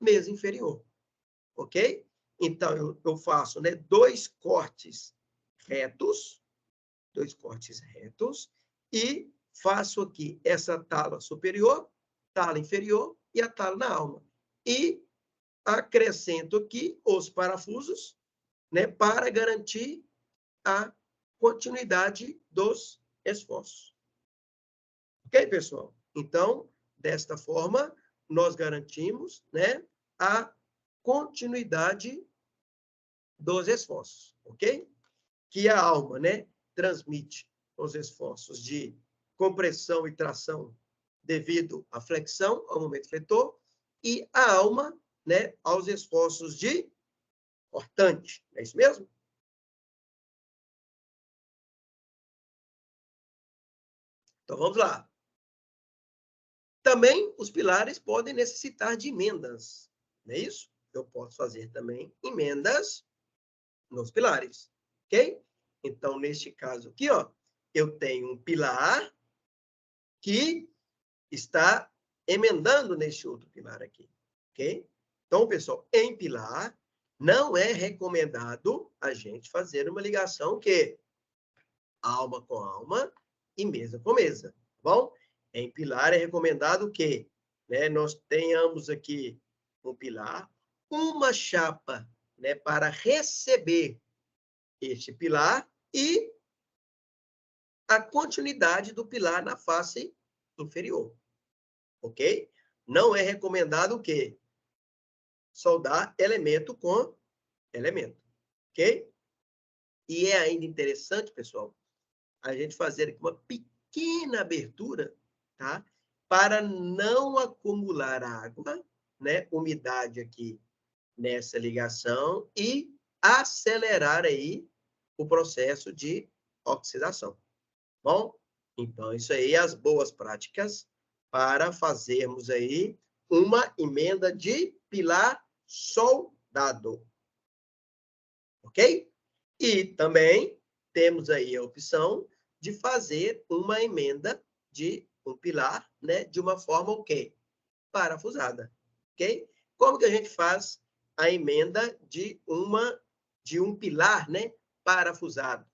mesa inferior, ok? Então, eu faço, né, dois cortes retos, e faço aqui essa tala superior, tala inferior e a tala na alma. E acrescento aqui os parafusos, né, para garantir a continuidade dos esforços. Ok, pessoal? Então, desta forma, nós garantimos, né, a continuidade dos esforços, ok? Que a alma, né, transmite os esforços de compressão e tração devido à flexão, ao momento fletor, e a alma, né, aos esforços de cortante. É isso mesmo? Então, vamos lá. Também os pilares podem necessitar de emendas, não é isso? Eu posso fazer também emendas nos pilares, ok? Então, neste caso aqui, ó, eu tenho um pilar que está emendando neste outro pilar aqui, ok? Então, pessoal, em pilar, não é recomendado a gente fazer uma ligação que alma com alma e mesa com mesa, tá bom? Em pilar é recomendado que, né, nós tenhamos aqui um pilar, uma chapa, né, para receber este pilar e a continuidade do pilar na face inferior, ok? Não é recomendado o quê? Soldar elemento com elemento, ok? E é ainda interessante, pessoal, a gente fazer aqui uma pequena abertura, tá? Para não acumular água, né? Umidade aqui nessa ligação e acelerar aí o processo de oxidação. Bom, então isso aí as boas práticas para fazermos aí uma emenda de pilar soldado. Ok? E também temos aí a opção de fazer uma emenda de um pilar, né, de uma forma o quê? Parafusada. Ok? Como que a gente faz a emenda de um pilar, né, parafusado?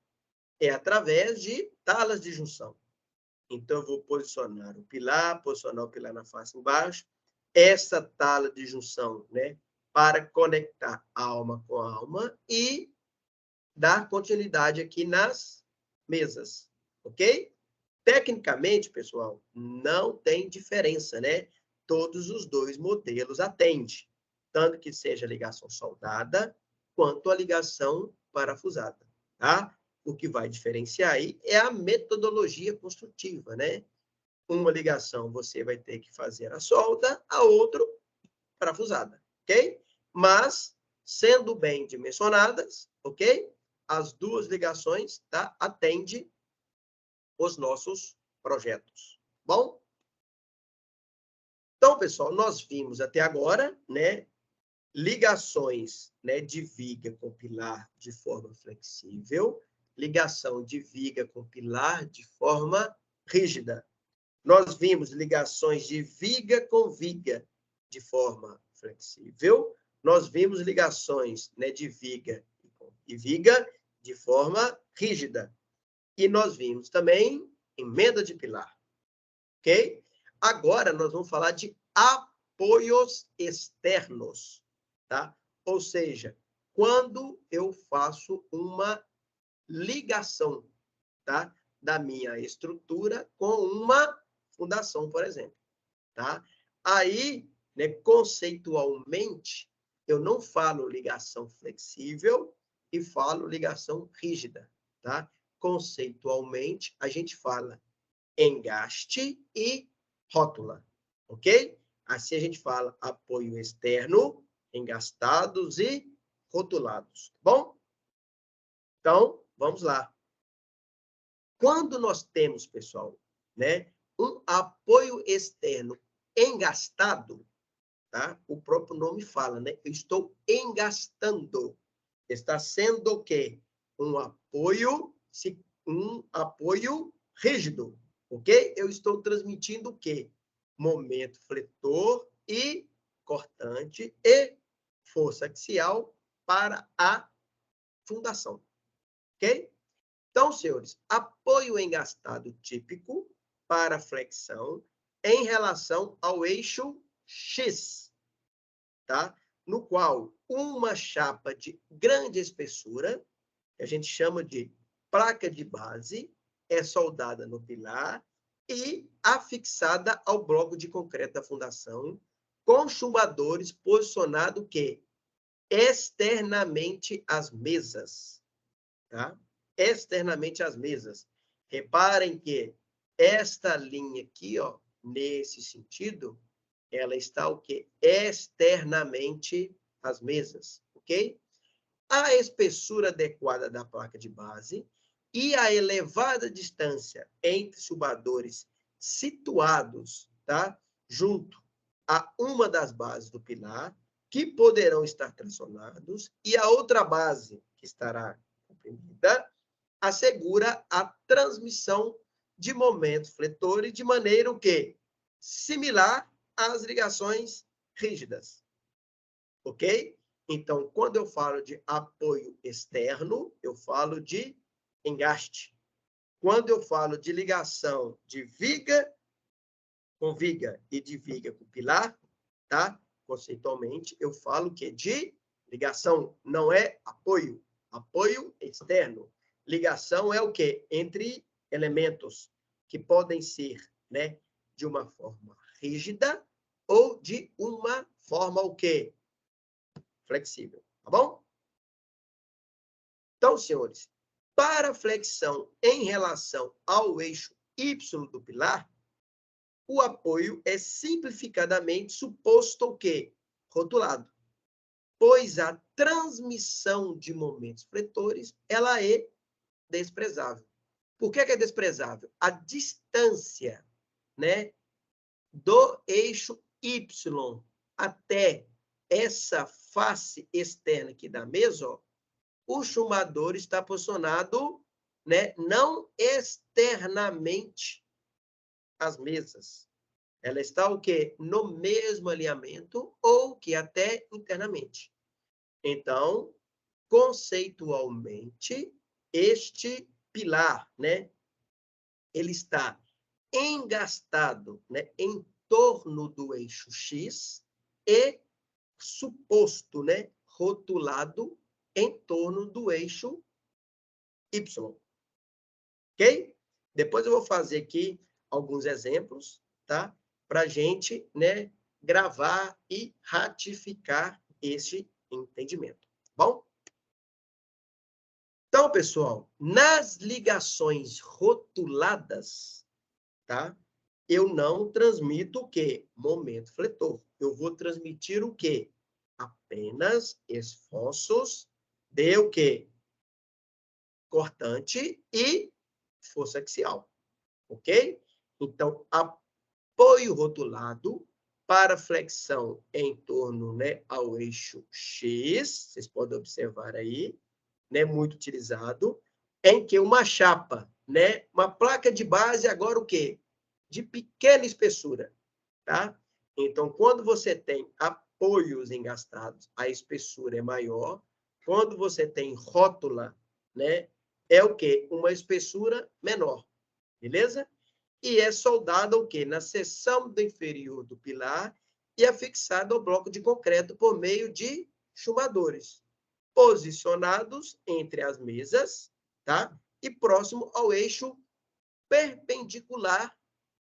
É através de talas de junção. Então, eu vou posicionar o pilar na face embaixo, essa tala de junção, né, para conectar alma com alma e dar continuidade aqui nas mesas, ok? Tecnicamente, pessoal, não tem diferença, né? Todos os dois modelos atendem, tanto que seja a ligação soldada, quanto a ligação parafusada, tá? O que vai diferenciar aí é a metodologia construtiva, né? Uma ligação você vai ter que fazer a solda, a outra parafusada, ok? Mas, sendo bem dimensionadas, ok? As duas ligações, tá? Atende os nossos projetos. Bom? Então, pessoal, nós vimos até agora, né, ligações, né, de viga com pilar de forma flexível, ligação de viga com pilar de forma rígida. Nós vimos ligações de viga com viga de forma flexível. Nós vimos ligações, né, de viga e viga de forma rígida. E nós vimos também emenda de pilar. Ok? Agora nós vamos falar de apoios externos, tá? Ou seja, quando eu faço uma ligação, tá, da minha estrutura com uma fundação, por exemplo, tá? Aí, né, conceitualmente, eu não falo ligação flexível e falo ligação rígida, tá? Conceitualmente, a gente fala engaste e rótula, ok? Assim a gente fala apoio externo, engastados e rotulados, tá bom? Então, vamos lá. Quando nós temos, pessoal, né, um apoio externo engastado, tá? O próprio nome fala, né? Eu estou engastando. Está sendo o quê? Um apoio rígido, ok? Eu estou transmitindo o quê? Momento fletor e cortante e força axial para a fundação, ok? Então, senhores, apoio engastado típico para flexão em relação ao eixo X, tá? No qual uma chapa de grande espessura, que a gente chama de placa de base, é soldada no pilar e afixada ao bloco de concreto da fundação, com chumbadores posicionados que externamente às mesas, tá? Externamente às mesas. Reparem que esta linha aqui, ó, nesse sentido, ela está o quê? Externamente às mesas, ok? A espessura adequada da placa de base e a elevada distância entre subadores situados, tá, junto a uma das bases do pilar, que poderão estar tracionados, e a outra base, que estará comprimida, assegura a transmissão de momentos fletores de maneira o quê? Similar às ligações rígidas, ok? Então, quando eu falo de apoio externo, eu falo de engaste. Quando eu falo de ligação de viga com viga e de viga com pilar, tá? Conceitualmente, eu falo que de ligação não é apoio, apoio externo. Ligação é o quê? Entre elementos que podem ser, né, de uma forma rígida ou de uma forma o quê? Flexível, tá bom? Então, senhores, para flexão em relação ao eixo Y do pilar, o apoio é simplificadamente suposto o quê? Rotulado, pois a transmissão de momentos fletores, ela é desprezável. Por que é desprezável? A distância, né, do eixo Y até essa face externa aqui da mesa, ó, o chumbador está posicionado, né, não externamente às mesas. Ela está o quê? No mesmo alinhamento ou que até internamente. Então, conceitualmente, este pilar, né, ele está engastado, né, em torno do eixo X e suposto, né, rotulado em torno do eixo Y. Ok? Depois eu vou fazer aqui alguns exemplos, tá? Para a gente, né, gravar e ratificar este entendimento. Bom? Então, pessoal, nas ligações rotuladas, tá? Eu não transmito o quê? Momento fletor. Eu vou transmitir o quê? Apenas esforços de o quê? Cortante e força axial, ok? Então, apoio rotulado para flexão em torno, né, ao eixo X, vocês podem observar aí, né, muito utilizado, em que uma chapa, né? Uma placa de base, agora o quê? De pequena espessura, tá? Então, quando você tem apoios engastados, a espessura é maior. Quando você tem rótula, né? É o quê? Uma espessura menor, beleza? E é soldada o quê? Na seção do inferior do pilar e é fixada ao bloco de concreto por meio de chumbadores, posicionados entre as mesas, tá? E próximo ao eixo perpendicular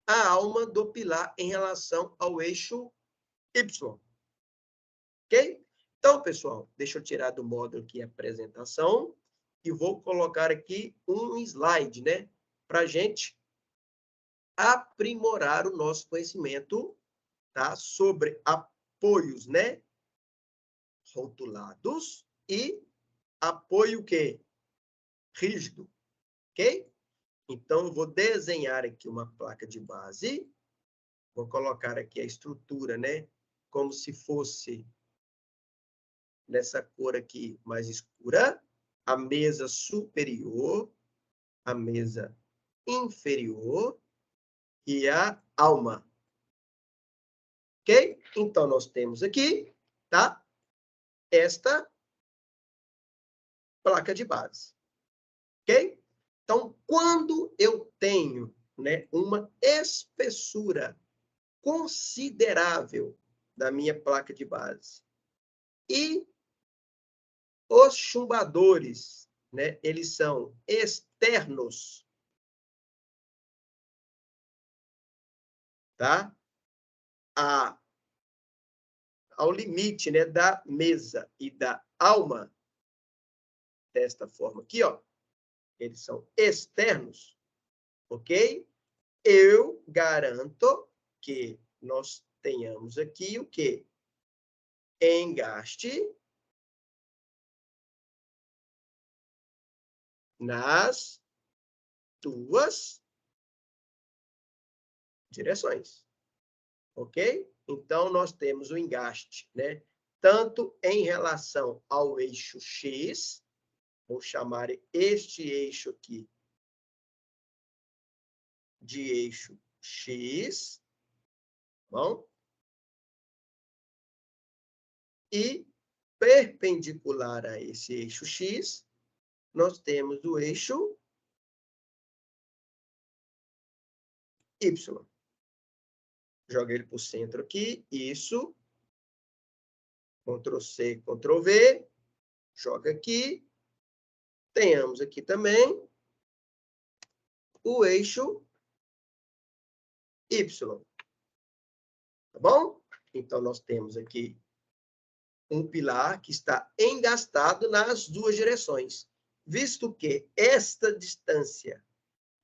à alma do pilar em relação ao eixo Y. Ok? Então, pessoal, deixa eu tirar do módulo aqui a apresentação e vou colocar aqui um slide, né? Para a gente aprimorar o nosso conhecimento, tá? Sobre apoios, né? Rotulados e apoio que rígido, ok? Então, eu vou desenhar aqui uma placa de base, vou colocar aqui a estrutura, né? Como se fosse nessa cor aqui mais escura, a mesa superior, a mesa inferior e a alma. Ok? Então, nós temos aqui, tá? Esta placa de base. Ok? Então, quando eu tenho, né, uma espessura considerável da minha placa de base e os chumbadores, né, eles são externos, tá? Ao limite, né, da mesa e da alma, desta forma aqui, ó, eles são externos, ok? Eu garanto que nós tenhamos aqui o quê? Engaste nas duas direções, ok? Então, nós temos o engaste, né? Tanto em relação ao eixo X, vou chamar este eixo aqui de eixo X, bom? E perpendicular a esse eixo X, nós temos o eixo Y. Joga ele para o centro aqui, isso. Ctrl C, Ctrl V. Joga aqui. Tenhamos aqui também o eixo Y. Tá bom? Então, nós temos aqui um pilar que está engastado nas duas direções, visto que esta distância,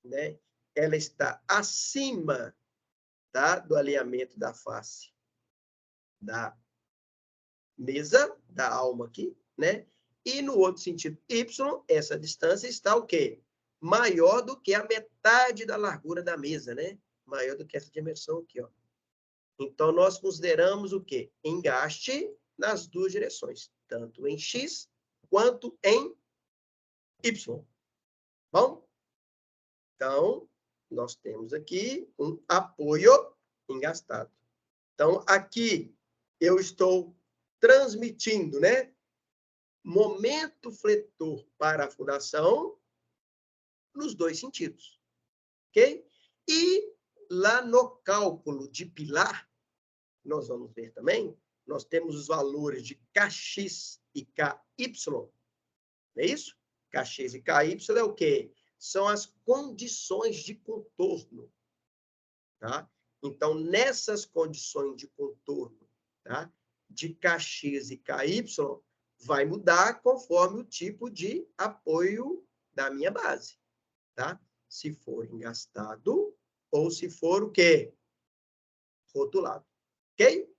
né, ela está acima, tá, do alinhamento da face da mesa, da alma aqui, né? E no outro sentido Y, essa distância está o quê? Maior do que a metade da largura da mesa, né? Maior do que essa dimensão aqui, ó. Então, nós consideramos o quê? Engaste nas duas direções, tanto em X quanto em Y. Bom? Então, nós temos aqui um apoio engastado. Então, aqui eu estou transmitindo, né? Momento fletor para a fundação nos dois sentidos. Ok? E lá no cálculo de pilar, nós vamos ver também, nós temos os valores de Kx e Ky. Não é isso? Kx e Ky é o quê? São as condições de contorno. Tá? Então, nessas condições de contorno, tá? De Kx e Ky, vai mudar conforme o tipo de apoio da minha base. Tá? Se for engastado ou se for o quê? Rotulado. Ok?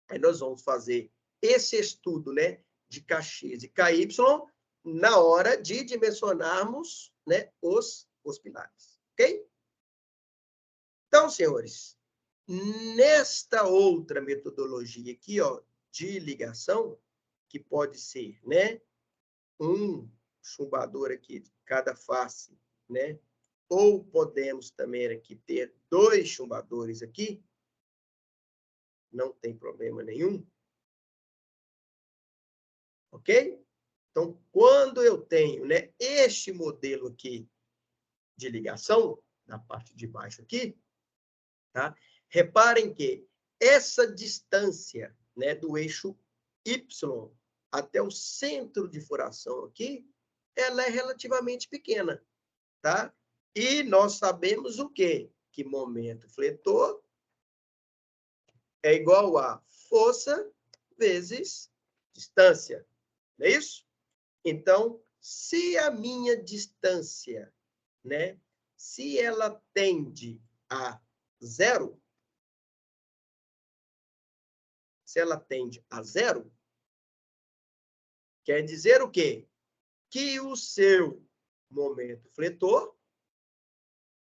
Aí nós vamos fazer esse estudo, né, de Kx e Ky na hora de dimensionarmos, né, os pilares. Ok? Então, senhores, nesta outra metodologia aqui, ó, de ligação, que pode ser, né, um chumbador aqui de cada face, né? Ou podemos também aqui ter 2 chumbadores aqui, não tem problema nenhum. Ok? Então, quando eu tenho, né, este modelo aqui de ligação, na parte de baixo aqui, tá? Reparem que essa distância, né, do eixo Y até o centro de furação aqui, ela é relativamente pequena, tá? E nós sabemos o quê? Que momento fletor é igual a força vezes distância, não é isso? Então, se a minha distância, né, se ela tende a 0, se ela tende a 0, quer dizer o quê? Que o seu momento fletor,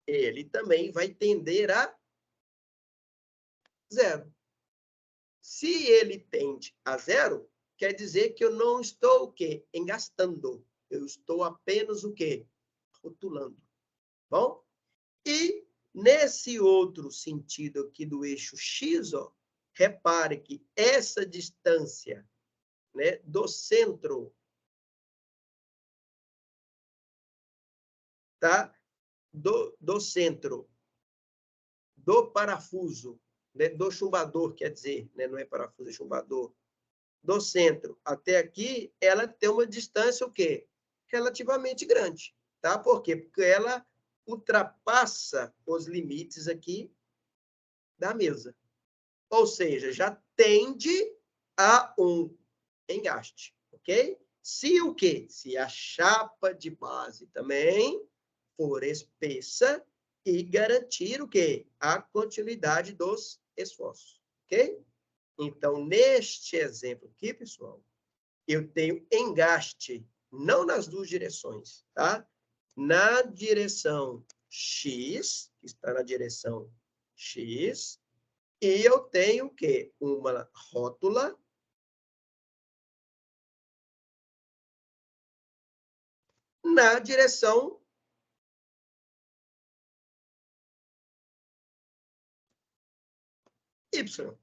ele também vai tender a 0. Se ele tende a 0, quer dizer que eu não estou o quê? Engastando. Eu estou apenas o quê? Rotulando. Bom? E nesse outro sentido aqui do eixo X, ó, repare que essa distância, né, do centro, tá? Do centro do parafuso, né, do chumbador, quer dizer, né, não é parafuso, é chumbador, do centro até aqui, ela tem uma distância o quê? Relativamente grande, tá? Por quê? Porque ela ultrapassa os limites aqui da mesa. Ou seja, já tende a um engaste, ok? Se o quê? Se a chapa de base também for espessa e garantir o quê? A continuidade dos esforços, ok? Então, neste exemplo aqui, pessoal, eu tenho engaste, não nas duas direções, tá? Na direção X, que está na direção X, e eu tenho o quê? Uma rótula na direção Y.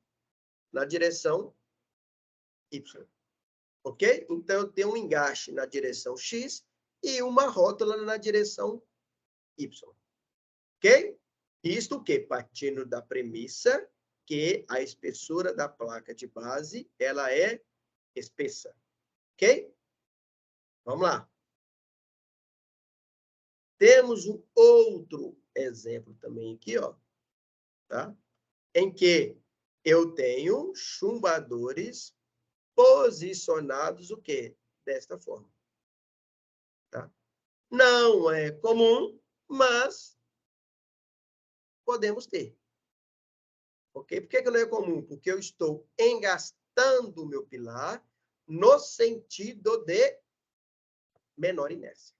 Na direção Y. Ok? Então, eu tenho um engaste na direção X e uma rótula na direção Y. Ok? Isto o quê? Partindo da premissa que a espessura da placa de base, ela é espessa. Ok? Vamos lá. Temos um outro exemplo também aqui, ó, tá? Em que eu tenho chumbadores posicionados o quê? Desta forma. Tá? Não é comum, mas podemos ter. Ok? Por que não é comum? Porque eu estou engastando o meu pilar no sentido de menor inércia.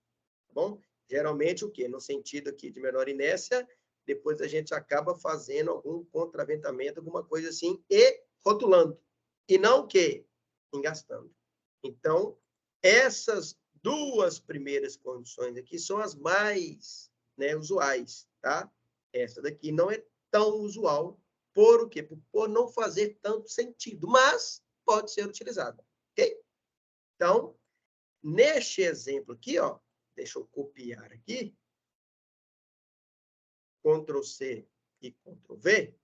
Tá bom? Geralmente o quê? No sentido aqui de menor inércia, depois a gente acaba fazendo algum contraventamento, alguma coisa assim, e rotulando. E não o quê? Engastando. Então, essas duas primeiras condições aqui são as mais, né, usuais, tá? Essa daqui não é tão usual, por o quê? Por não fazer tanto sentido, mas pode ser utilizada, ok? Então, neste exemplo aqui, ó, deixa eu copiar aqui, Ctrl C e Ctrl V,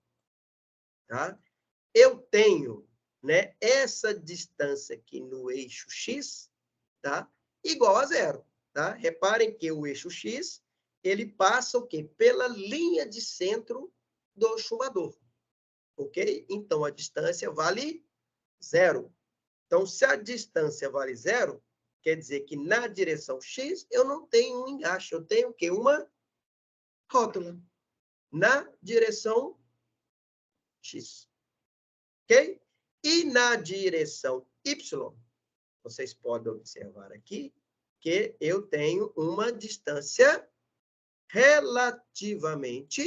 tá? Eu tenho, né, essa distância aqui no eixo X, tá? Igual a 0, tá? Reparem que o eixo X, ele passa o quê? Pela linha de centro do chumbador, ok? Então, a distância vale 0. Então, se a distância vale 0, quer dizer que na direção X eu não tenho um engaste, eu tenho o quê? Uma rótula. Na direção X, ok? E na direção Y, vocês podem observar aqui que eu tenho uma distância relativamente,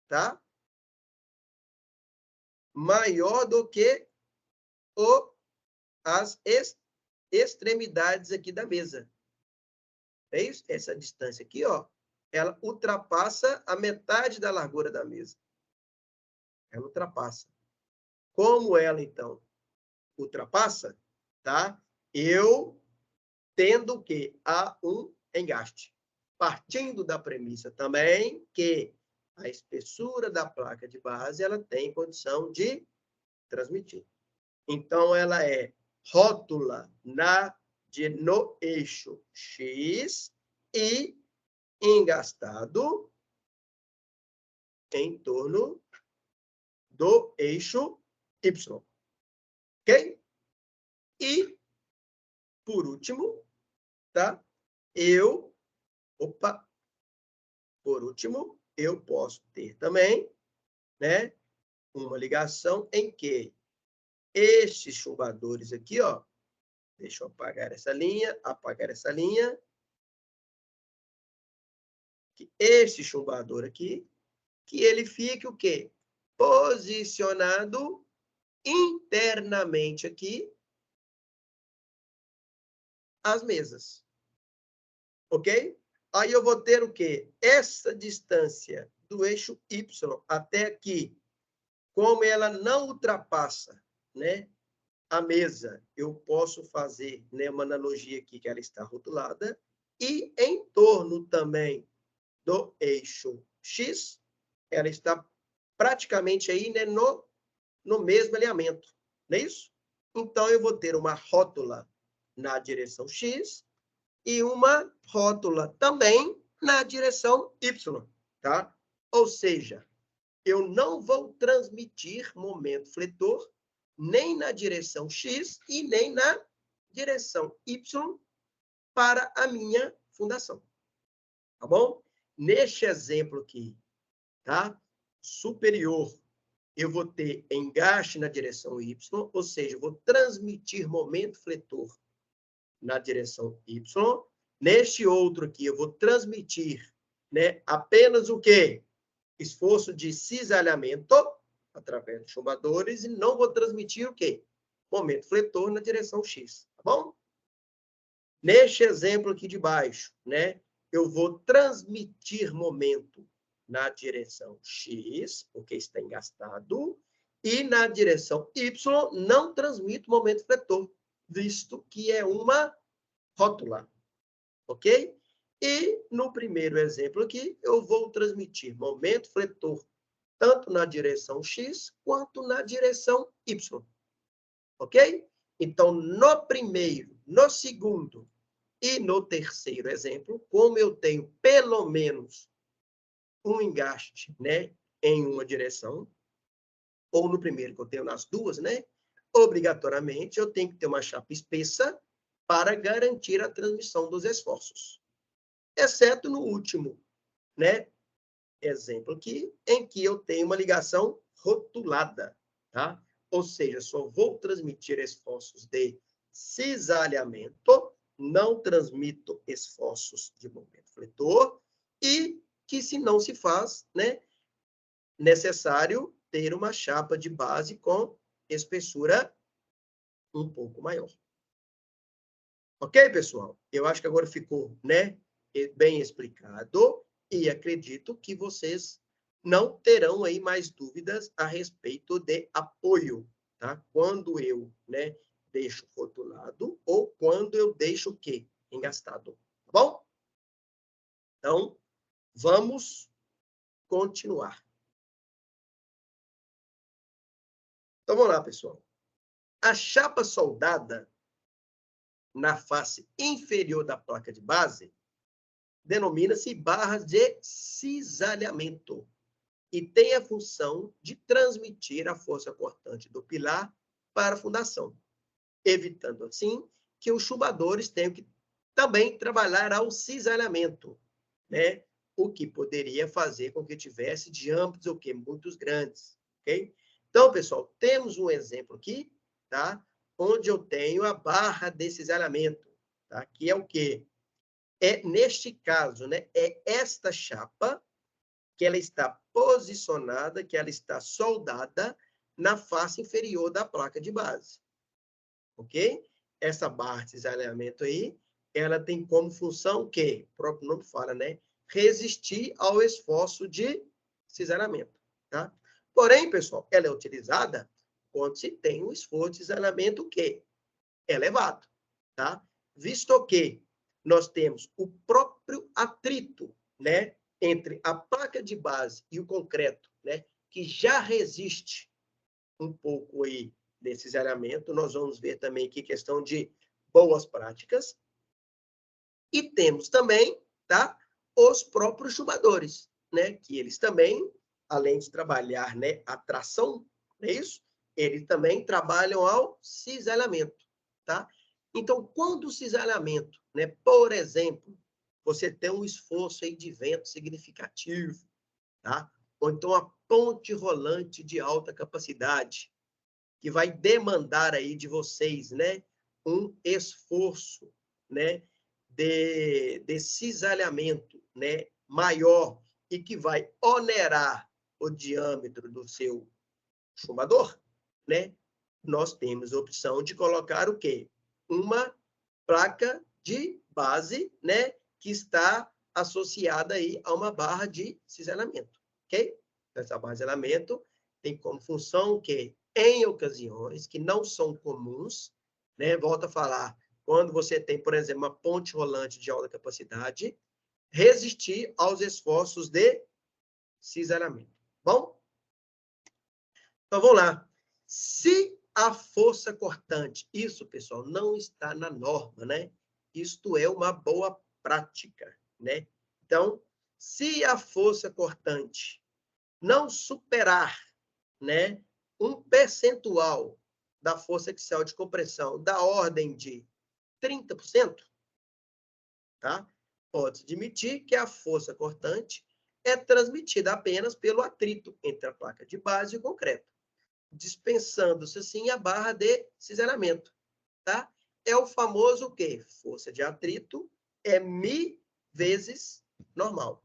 tá? Maior do que as extremidades aqui da mesa. É isso? Essa distância aqui, ó, ela ultrapassa a metade da largura da mesa. Ela ultrapassa. Como ela, então, ultrapassa, tá? Eu tendo o quê? A um engaste. Partindo da premissa também que a espessura da placa de base ela tem condição de transmitir. Então, ela é rótula no eixo X e engastado em torno do eixo Y. Ok? E, por último, tá? Por último, eu posso ter também, né, uma ligação em que estes chumbadores aqui, ó, deixa eu apagar essa linha, que este chumbador aqui, que ele fique o quê? Posicionado internamente aqui as mesas. Ok? Aí eu vou ter o quê? Essa distância do eixo Y até aqui, como ela não ultrapassa, né, a mesa, eu posso fazer, né, uma analogia aqui que ela está rotulada, e em torno também do eixo X, ela está praticamente aí, né, no mesmo alinhamento, não é isso? Então, eu vou ter uma rótula na direção X e uma rótula também na direção Y, tá? Ou seja, eu não vou transmitir momento fletor nem na direção X e nem na direção Y para a minha fundação. Tá bom? Neste exemplo aqui, tá? Superior, eu vou ter engaste na direção Y, ou seja, eu vou transmitir momento fletor na direção Y. Neste outro aqui, eu vou transmitir, né, apenas o quê? Esforço de cisalhamento através dos chumbadores e não vou transmitir o quê? Momento fletor na direção X, tá bom? Neste exemplo aqui de baixo, né, eu vou transmitir momento na direção X, porque está engastado, e na direção Y não transmito momento fletor, visto que é uma rótula, ok? E no primeiro exemplo aqui, eu vou transmitir momento fletor tanto na direção X quanto na direção Y, ok? Então, no primeiro, no segundo e no terceiro exemplo, como eu tenho pelo menos um engaste, né, em uma direção, ou no primeiro que eu tenho nas duas, né, obrigatoriamente eu tenho que ter uma chapa espessa para garantir a transmissão dos esforços. Exceto no último, né, exemplo aqui, em que eu tenho uma ligação rotulada, tá? Ou seja, só vou transmitir esforços de cisalhamento, não transmito esforços de momento fletor, e que se não se faz, né, necessário ter uma chapa de base com espessura um pouco maior. Ok, pessoal? Eu acho que agora ficou, né, bem explicado e acredito que vocês não terão aí mais dúvidas a respeito de apoio, tá? Quando eu, né, deixo rotulado ou quando eu deixo o quê? Engastado, tá bom? Então, vamos continuar. Então, vamos lá, pessoal. A chapa soldada na face inferior da placa de base denomina-se barras de cisalhamento e tem a função de transmitir a força cortante do pilar para a fundação, evitando, assim, que os chumbadores tenham que também trabalhar ao cisalhamento, né? O que poderia fazer com que tivesse diâmetros o quê? Muito grandes, ok? Então, pessoal, temos um exemplo aqui, tá? Onde eu tenho a barra de cisalhamento, tá? Que é o quê? É, neste caso, né, é esta chapa que ela está posicionada, que ela está soldada na face inferior da placa de base. Ok? essa barra de cisalhamento aí, ela tem como função o quê? O próprio nome fala, né? Resistir ao esforço de cisalhamento, tá? Porém, pessoal, ela é utilizada quando se tem um esforço de cisalhamento o quê? Elevado, tá? Visto que nós temos o próprio atrito, né, entre a placa de base e o concreto, né, que já resiste um pouco aí desse cisalhamento. Nós vamos ver também aqui questão de boas práticas. E temos também, tá, os próprios chumbadores, né, que eles também, além de trabalhar, né, a tração, não é isso? Eles também trabalham ao cisalhamento, tá? Então, quando o cisalhamento, né, por exemplo, você tem um esforço aí de vento significativo, tá? Ou então a ponte rolante de alta capacidade, que vai demandar aí de vocês, né, um esforço, né, de cisalhamento, né, maior e que vai onerar o diâmetro do seu chumbador, né? Nós temos a opção de colocar o quê? Uma placa de base, né, que está associada aí a uma barra de cisalhamento, ok? Essa barra de cisalhamento tem como função que, em ocasiões que não são comuns, né, volto a falar, quando você tem, por exemplo, uma ponte rolante de alta capacidade, resistir aos esforços de cisalhamento. Bom? Então, vamos lá. Se a força cortante, isso, pessoal, não está na norma, né? Isto é uma boa prática, né? Então, se a força cortante não superar, né, um percentual da força axial de compressão da ordem de 30%, tá? Pode-se admitir que a força cortante é transmitida apenas pelo atrito entre a placa de base e o concreto, dispensando-se, assim, a barra de cisalhamento, tá? É o famoso o quê? Força de atrito é μ vezes normal,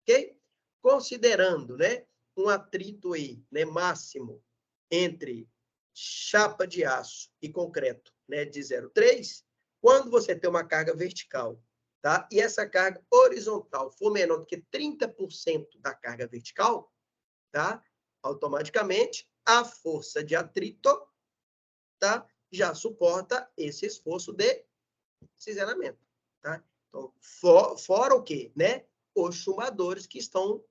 ok? Considerando, né, um atrito aí, né, máximo entre chapa de aço e concreto, né, de 0,3, quando você tem uma carga vertical, tá? E essa carga horizontal for menor do que 30% da carga vertical, tá? Automaticamente, a força de atrito, tá, já suporta esse esforço de cisalhamento, tá? Então, fora o quê, né? Os chumbadores que estão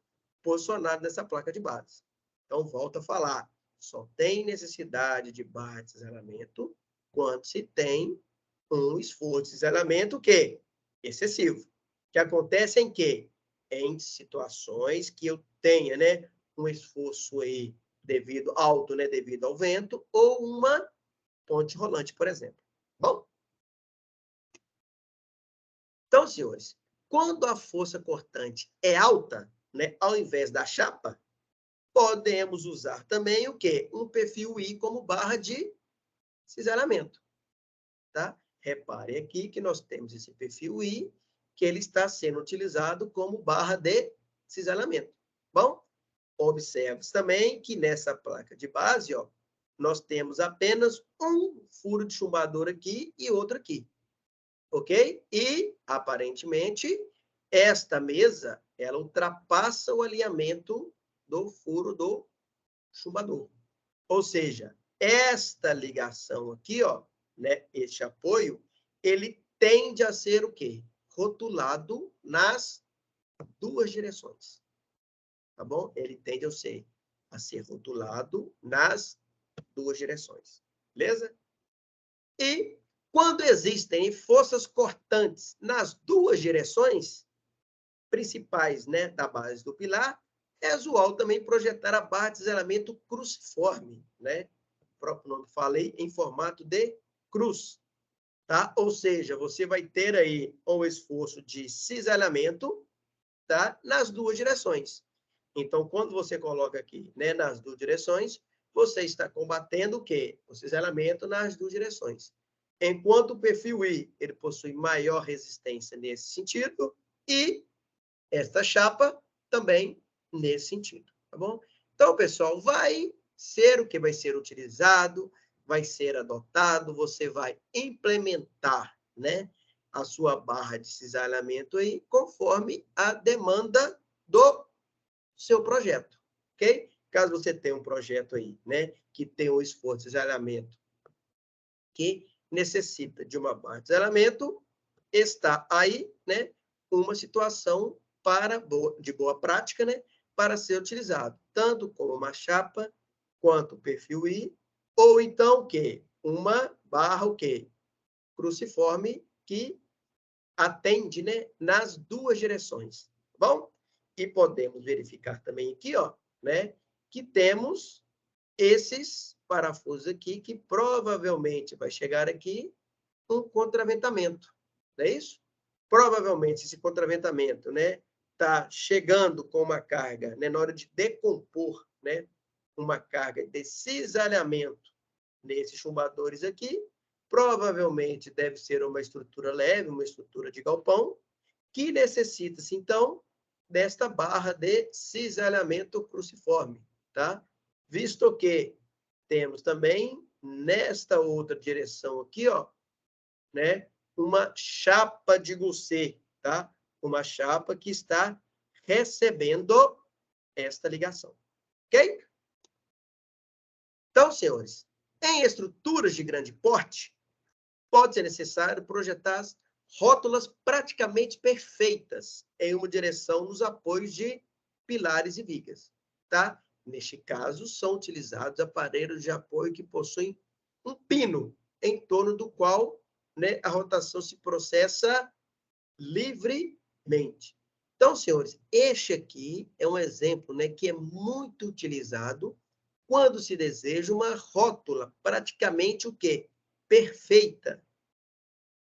posicionados nessa placa de base. Então, volto a falar, só tem necessidade de barra de cisalhamento quando se tem um esforço de cisalhamento que excessivo. Que acontece em quê? Em situações que eu tenha, né, um esforço aí devido alto, né, devido ao vento, ou uma ponte rolante, por exemplo. Bom? Então, senhores, quando a força cortante é alta, né, ao invés da chapa, podemos usar também o quê? Um perfil I como barra de cisalhamento, tá? Repare aqui que nós temos esse perfil I, que ele está sendo utilizado como barra de cisalhamento. Bom, observe também que nessa placa de base, ó, nós temos apenas um furo de chumbador aqui e outro aqui, ok? E, aparentemente, esta mesa, ela ultrapassa o alinhamento do furo do chumbador. Ou seja, esta ligação aqui, ó, né, este apoio, ele tende a ser o quê? Rotulado nas duas direções. Tá bom? Ele tende a ser rotulado nas duas direções. Beleza? E quando existem forças cortantes nas duas direções principais, né, da base do pilar, é usual também projetar a barra de cisalhamento cruciforme, né? O próprio nome falei, em formato de cruz, tá? Ou seja, você vai ter aí um esforço de cisalhamento, tá? Nas duas direções. Então, quando você coloca aqui, né, nas duas direções, você está combatendo o quê? O cisalhamento nas duas direções. Enquanto o perfil I, ele possui maior resistência nesse sentido, e esta chapa também nesse sentido, tá bom? Então, pessoal, vai ser o que vai ser utilizado vai ser adotado, você vai implementar, né, a sua barra de cisalhamento aí, conforme a demanda do seu projeto, ok? Caso você tenha um projeto aí, né, que tem um esforço de cisalhamento que necessita de uma barra de cisalhamento, está aí, né, uma situação de boa prática, né, para ser utilizado, tanto como uma chapa, quanto perfil I, ou então o quê? Uma barra o quê? Cruciforme que atende, né, nas duas direções, tá bom? E podemos verificar também aqui, ó, né, que temos esses parafusos aqui que provavelmente vai chegar aqui um contraventamento, não é isso? Provavelmente esse contraventamento, né, está chegando com uma carga, né, na hora de decompor, né, uma carga de cisalhamento nesses chumbadores aqui, provavelmente deve ser uma estrutura leve, uma estrutura de galpão, que necessita-se, então, desta barra de cisalhamento cruciforme, tá? Visto que temos também, nesta outra direção aqui, ó, né, uma chapa de goussé, tá? Uma chapa que está recebendo esta ligação, ok? Então, senhores, em estruturas de grande porte, pode ser necessário projetar rótulas praticamente perfeitas em uma direção nos apoios de pilares e vigas, tá? Neste caso, são utilizados aparelhos de apoio que possuem um pino em torno do qual, né, a rotação se processa livremente. Então, senhores, este aqui é um exemplo, né, que é muito utilizado quando se deseja uma rótula praticamente o quê? Perfeita,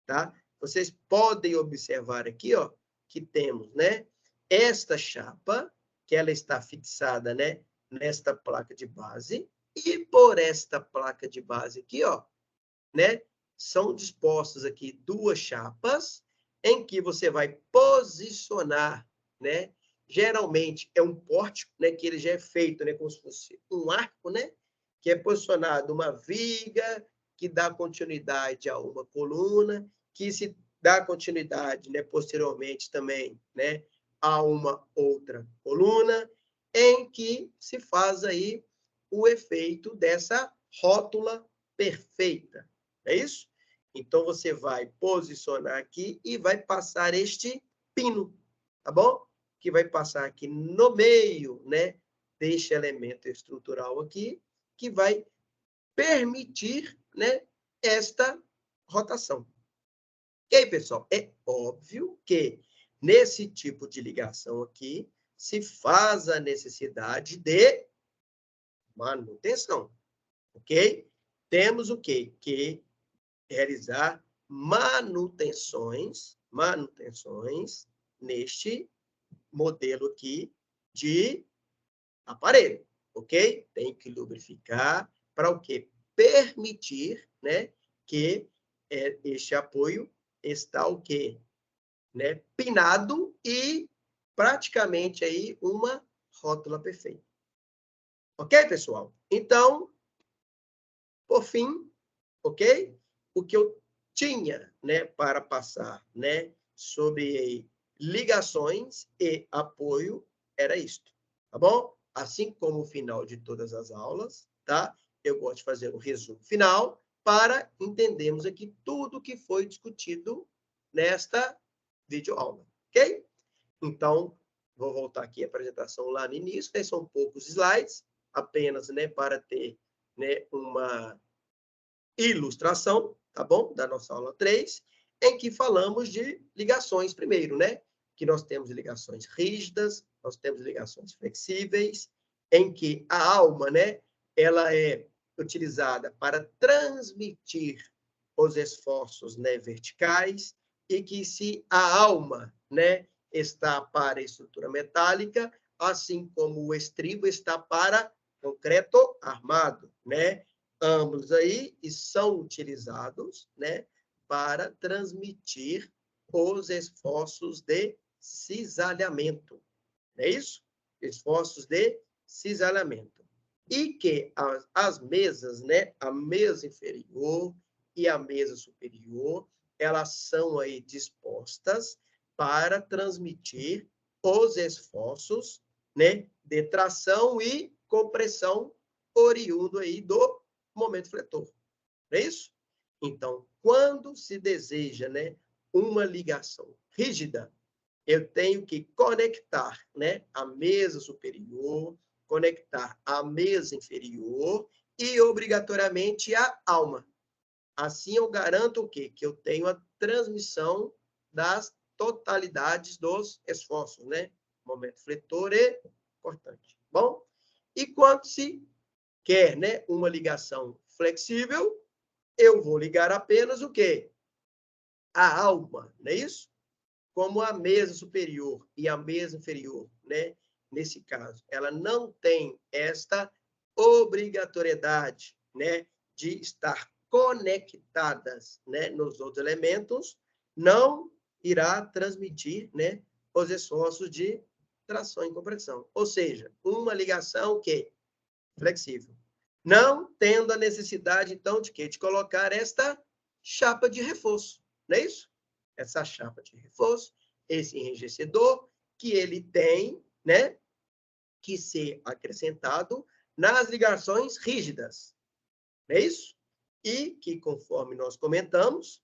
tá? Vocês podem observar aqui, ó, que temos, né, esta chapa, que ela está fixada, né, nesta placa de base, e por esta placa de base aqui, ó, né, são dispostas aqui duas chapas em que você vai posicionar, né? Geralmente é um pórtico, né, que ele já é feito, né, como se fosse um arco, né, que é posicionado uma viga que dá continuidade a uma coluna, que se dá continuidade, né, posteriormente também, né, a uma outra coluna, em que se faz aí o efeito dessa rótula perfeita. É isso? Então, você vai posicionar aqui e vai passar este pino, tá bom? Que vai passar aqui no meio, né, deste elemento estrutural aqui, que vai permitir, né, esta rotação. Ok, pessoal? É óbvio que nesse tipo de ligação aqui se faz a necessidade de manutenção, ok? Temos o quê? Que realizar manutenções neste modelo aqui de aparelho, ok? Tem que lubrificar para o quê? Permitir, né, que este apoio está o quê? Né, pinado e praticamente aí uma rótula perfeita. Ok, pessoal? Então, por fim, ok? O que eu tinha, né, para passar, né, sobre ligações e apoio era isto, tá bom? Assim como o final de todas as aulas, tá? Eu gosto de fazer um resumo final para entendermos aqui tudo que foi discutido nesta videoaula, ok? Então, vou voltar aqui à apresentação lá no início, né? São poucos slides, apenas, né, para ter, né, uma ilustração, tá bom? Da nossa aula 3, em que falamos de ligações primeiro, né? Que nós temos ligações rígidas, nós temos ligações flexíveis, em que a alma, né, ela é utilizada para transmitir os esforços, né, verticais, e que se a alma, né, está para a estrutura metálica, assim como o estribo está para concreto armado, né? Ambos aí e são utilizados, né, para transmitir os esforços de cisalhamento. É isso? Esforços de cisalhamento. e que as mesas, né, a mesa inferior e a mesa superior, elas são aí dispostas para transmitir os esforços, né, de tração e compressão oriundo aí do momento fletor. Não é isso? Então, quando se deseja, né, uma ligação rígida, eu tenho que conectar, né, a mesa superior, conectar a mesa inferior e, obrigatoriamente, a alma. Assim, eu garanto o quê? Que eu tenho a transmissão das totalidades dos esforços, né? Momento fletor e cortante. Bom? E quando se quer, né, uma ligação flexível, eu vou ligar apenas o quê? A alma, não é isso? Como a mesa superior e a mesa inferior, né? Nesse caso, ela não tem esta obrigatoriedade, né, de estar conectadas, né, nos outros elementos, não irá transmitir, né, os esforços de tração e compressão. Ou seja, uma ligação que flexível. Não tendo a necessidade, então, de quê? De colocar esta chapa de reforço, não é isso? Essa chapa de reforço, esse enrijecedor, que ele tem, né, que ser acrescentado nas ligações rígidas, não é isso? E que, conforme nós comentamos,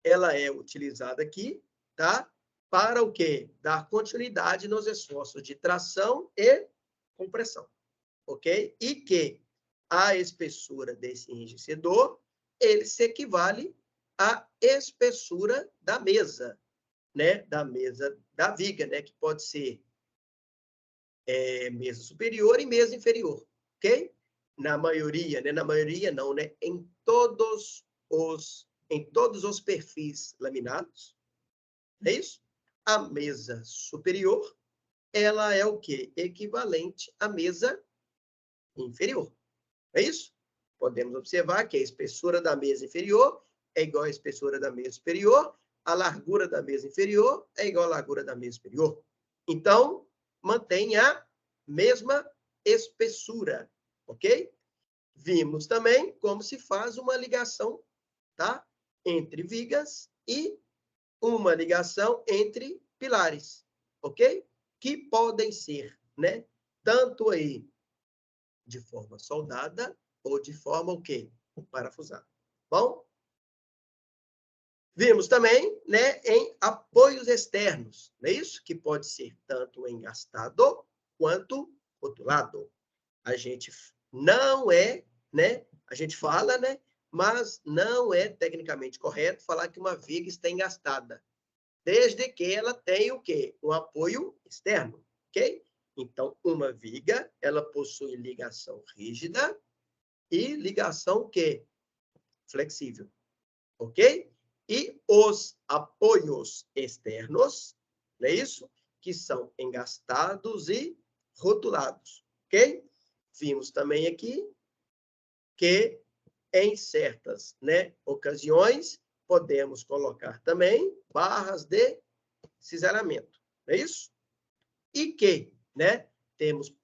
ela é utilizada aqui, tá? Para o quê? Dar continuidade nos esforços de tração e compressão, ok? E que a espessura desse enrijecedor, ele se equivale à espessura da mesa, né? Da mesa da viga, né? Que pode ser mesa superior e mesa inferior, ok? Na maioria, né? Na maioria não, né? Em todos os perfis laminados, é isso? A mesa superior, ela é o quê? Equivalente à mesa inferior. É isso? Podemos observar que a espessura da mesa inferior é igual à espessura da mesa superior, a largura da mesa inferior é igual à largura da mesa superior. Então, mantém a mesma espessura, ok? Vimos também como se faz uma ligação, tá? Entre vigas e uma ligação entre pilares, ok? Que podem ser, né? Tanto aí de forma soldada ou de forma o quê? Parafusada. Bom? Vimos também, né, em apoios externos, não é isso? Que pode ser tanto engastado quanto rotulado. A gente não é, né? A gente fala, né? Mas não é tecnicamente correto falar que uma viga está engastada, desde que ela tenha o quê? Um apoio externo, ok? Então, uma viga, ela possui ligação rígida e ligação que flexível, ok? E os apoios externos, não é isso? Que são engastados e rotulados, ok? Vimos também aqui que em certas, né, ocasiões podemos colocar também barras de cisalhamento, não é isso? E que, né, temos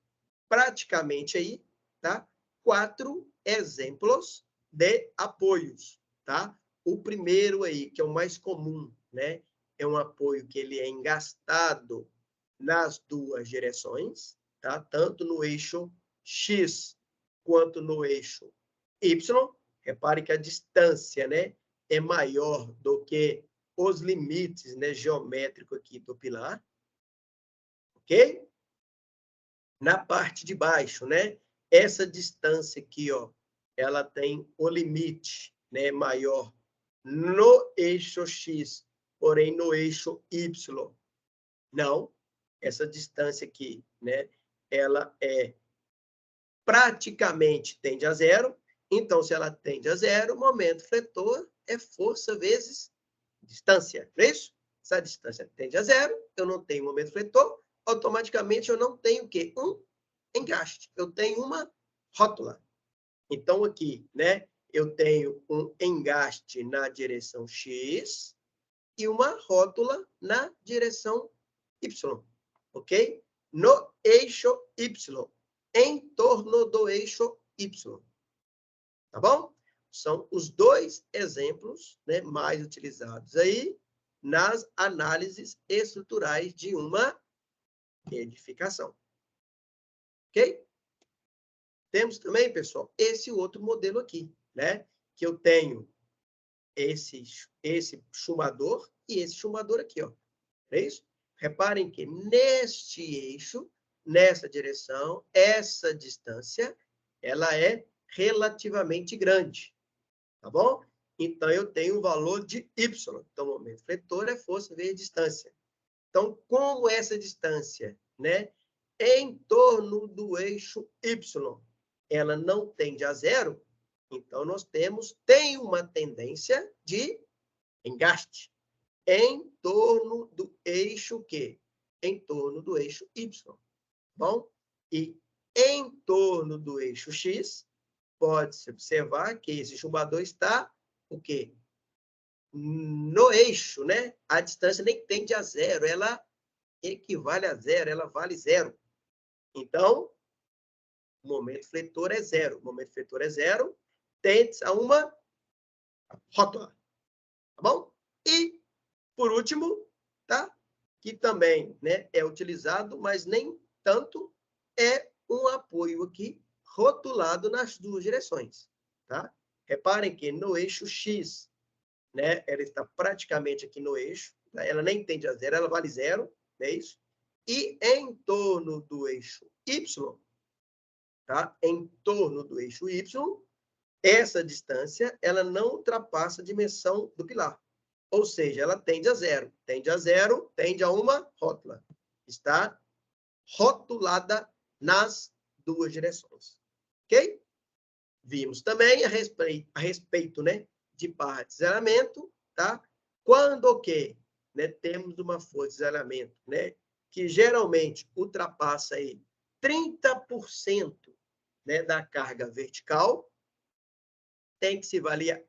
praticamente aí, tá? 4 exemplos de apoios, tá? O primeiro aí, que é o mais comum, né? É um apoio que ele é engastado nas duas direções, tá? Tanto no eixo X quanto no eixo Y. Repare que a distância, né, é maior do que os limites, né, geométricos aqui do pilar, ok? Na parte de baixo, né? Essa distância aqui, ó, ela tem o limite, né, maior no eixo X, porém no eixo Y. Não, essa distância aqui, né, ela praticamente tende a zero. Então, se ela tende a zero, o momento fletor é força vezes distância, não é isso? Se a distância tende a zero, eu não tenho momento fletor, automaticamente eu não tenho o quê? Um engaste. Eu tenho uma rótula. Então, aqui, né, eu tenho um engaste na direção X e uma rótula na direção Y, ok? No eixo Y. em torno do eixo Y. Tá bom? São os dois exemplos, né, mais utilizados aí nas análises estruturais de uma edificação. Ok? Temos também, pessoal, esse outro modelo aqui, né? Que eu tenho esse chumbador e esse chumbador aqui, ó. É isso? Reparem que neste eixo, nessa direção, essa distância, ela é relativamente grande, tá bom? Então, eu tenho um valor de Y. Então, o momento fletor é força vezes distância. Então, como essa distância, né, em torno do eixo Y, ela não tende a zero, então nós tem uma tendência de engaste em torno do eixo Q, em torno do eixo Y, bom? E em torno do eixo X, pode-se observar que esse chumbador está o quê? No eixo, né? A distância nem tende a zero, ela equivale a zero, ela vale zero. Então, o momento fletor é zero. O momento fletor é zero, tende a uma rótula. Tá bom? E, por último, tá? Que também, né, é utilizado, mas nem tanto, é um apoio aqui rotulado nas duas direções. Tá? Reparem que no eixo X, né, ela está praticamente aqui no eixo, tá? Ela nem tende a zero, ela vale zero, é isso? E em torno do eixo Y, tá? Em torno do eixo Y, essa distância ela não ultrapassa a dimensão do pilar. Ou seja, ela tende a zero. Tende a zero, tende a uma rótula. Está rotulada nas duas direções. Ok? Vimos também a respeito, né, de barra de zeramento, tá? Quando o quê? Né, temos uma força de zeramento, né, que geralmente ultrapassa aí 30%, né, da carga vertical, tem que se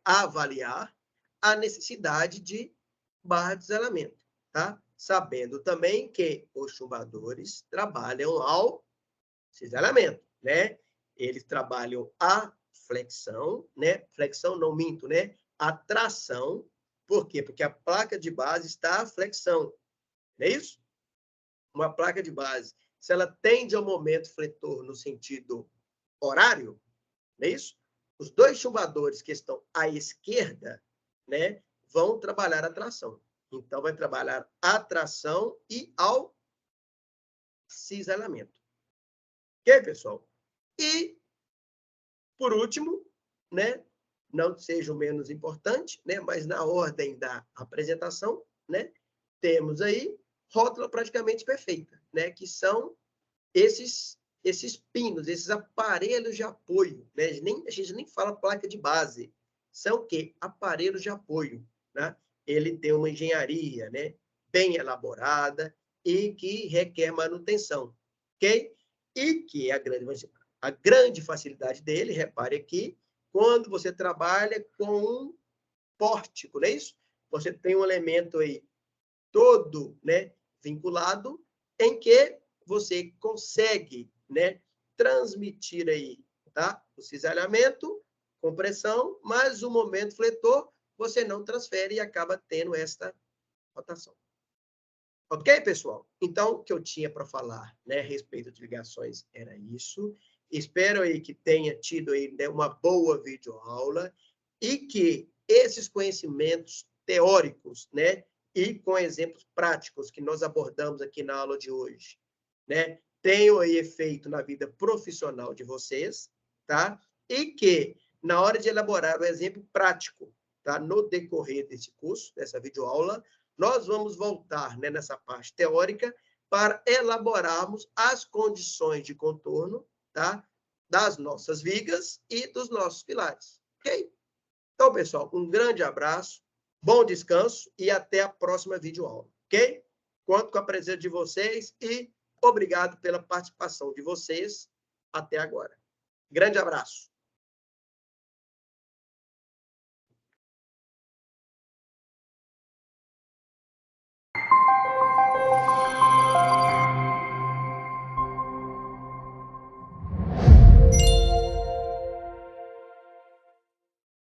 avaliar a necessidade de barra de zeramento, tá? Sabendo também que os chumbadores trabalham ao cisalhamento, né? Eles trabalham a flexão, né? Flexão não minto, né? A tração. Por quê? Porque a placa de base está à flexão. Não é isso? Uma placa de base, se ela tende ao momento fletor no sentido horário, não é isso? Os dois chumbadores que estão à esquerda, né, vão trabalhar a tração. Então, vai trabalhar a tração e ao cisalhamento. Ok, pessoal? E, por último, né, não seja o menos importante, né, mas na ordem da apresentação, né, temos aí rótula praticamente perfeita, né, que são esses pinos, esses aparelhos de apoio, né? A gente nem fala placa de base, são o quê? Aparelhos de apoio, né? Ele tem uma engenharia, né, bem elaborada e que requer manutenção, ok? E que a grande facilidade dele, repare aqui, quando você trabalha com um pórtico, não é isso? Você tem um elemento aí todo, né, vinculado, em que você consegue, né, transmitir aí, tá? O cisalhamento, compressão, mas o momento fletor você não transfere e acaba tendo esta rotação. Ok, pessoal? Então, o que eu tinha para falar, né, a respeito de ligações era isso. Espero aí que tenha tido aí, né, uma boa videoaula e que esses conhecimentos teóricos, né, e com exemplos práticos que nós abordamos aqui na aula de hoje, né, tenham aí efeito na vida profissional de vocês, tá? E que, na hora de elaborar o exemplo prático, tá? No decorrer desse curso, dessa videoaula, nós vamos voltar, né, nessa parte teórica para elaborarmos as condições de contorno, tá? Das nossas vigas e dos nossos pilares, ok? Então, pessoal, um grande abraço, bom descanso e até a próxima videoaula, ok? Conto com a presença de vocês e obrigado pela participação de vocês até agora. Grande abraço.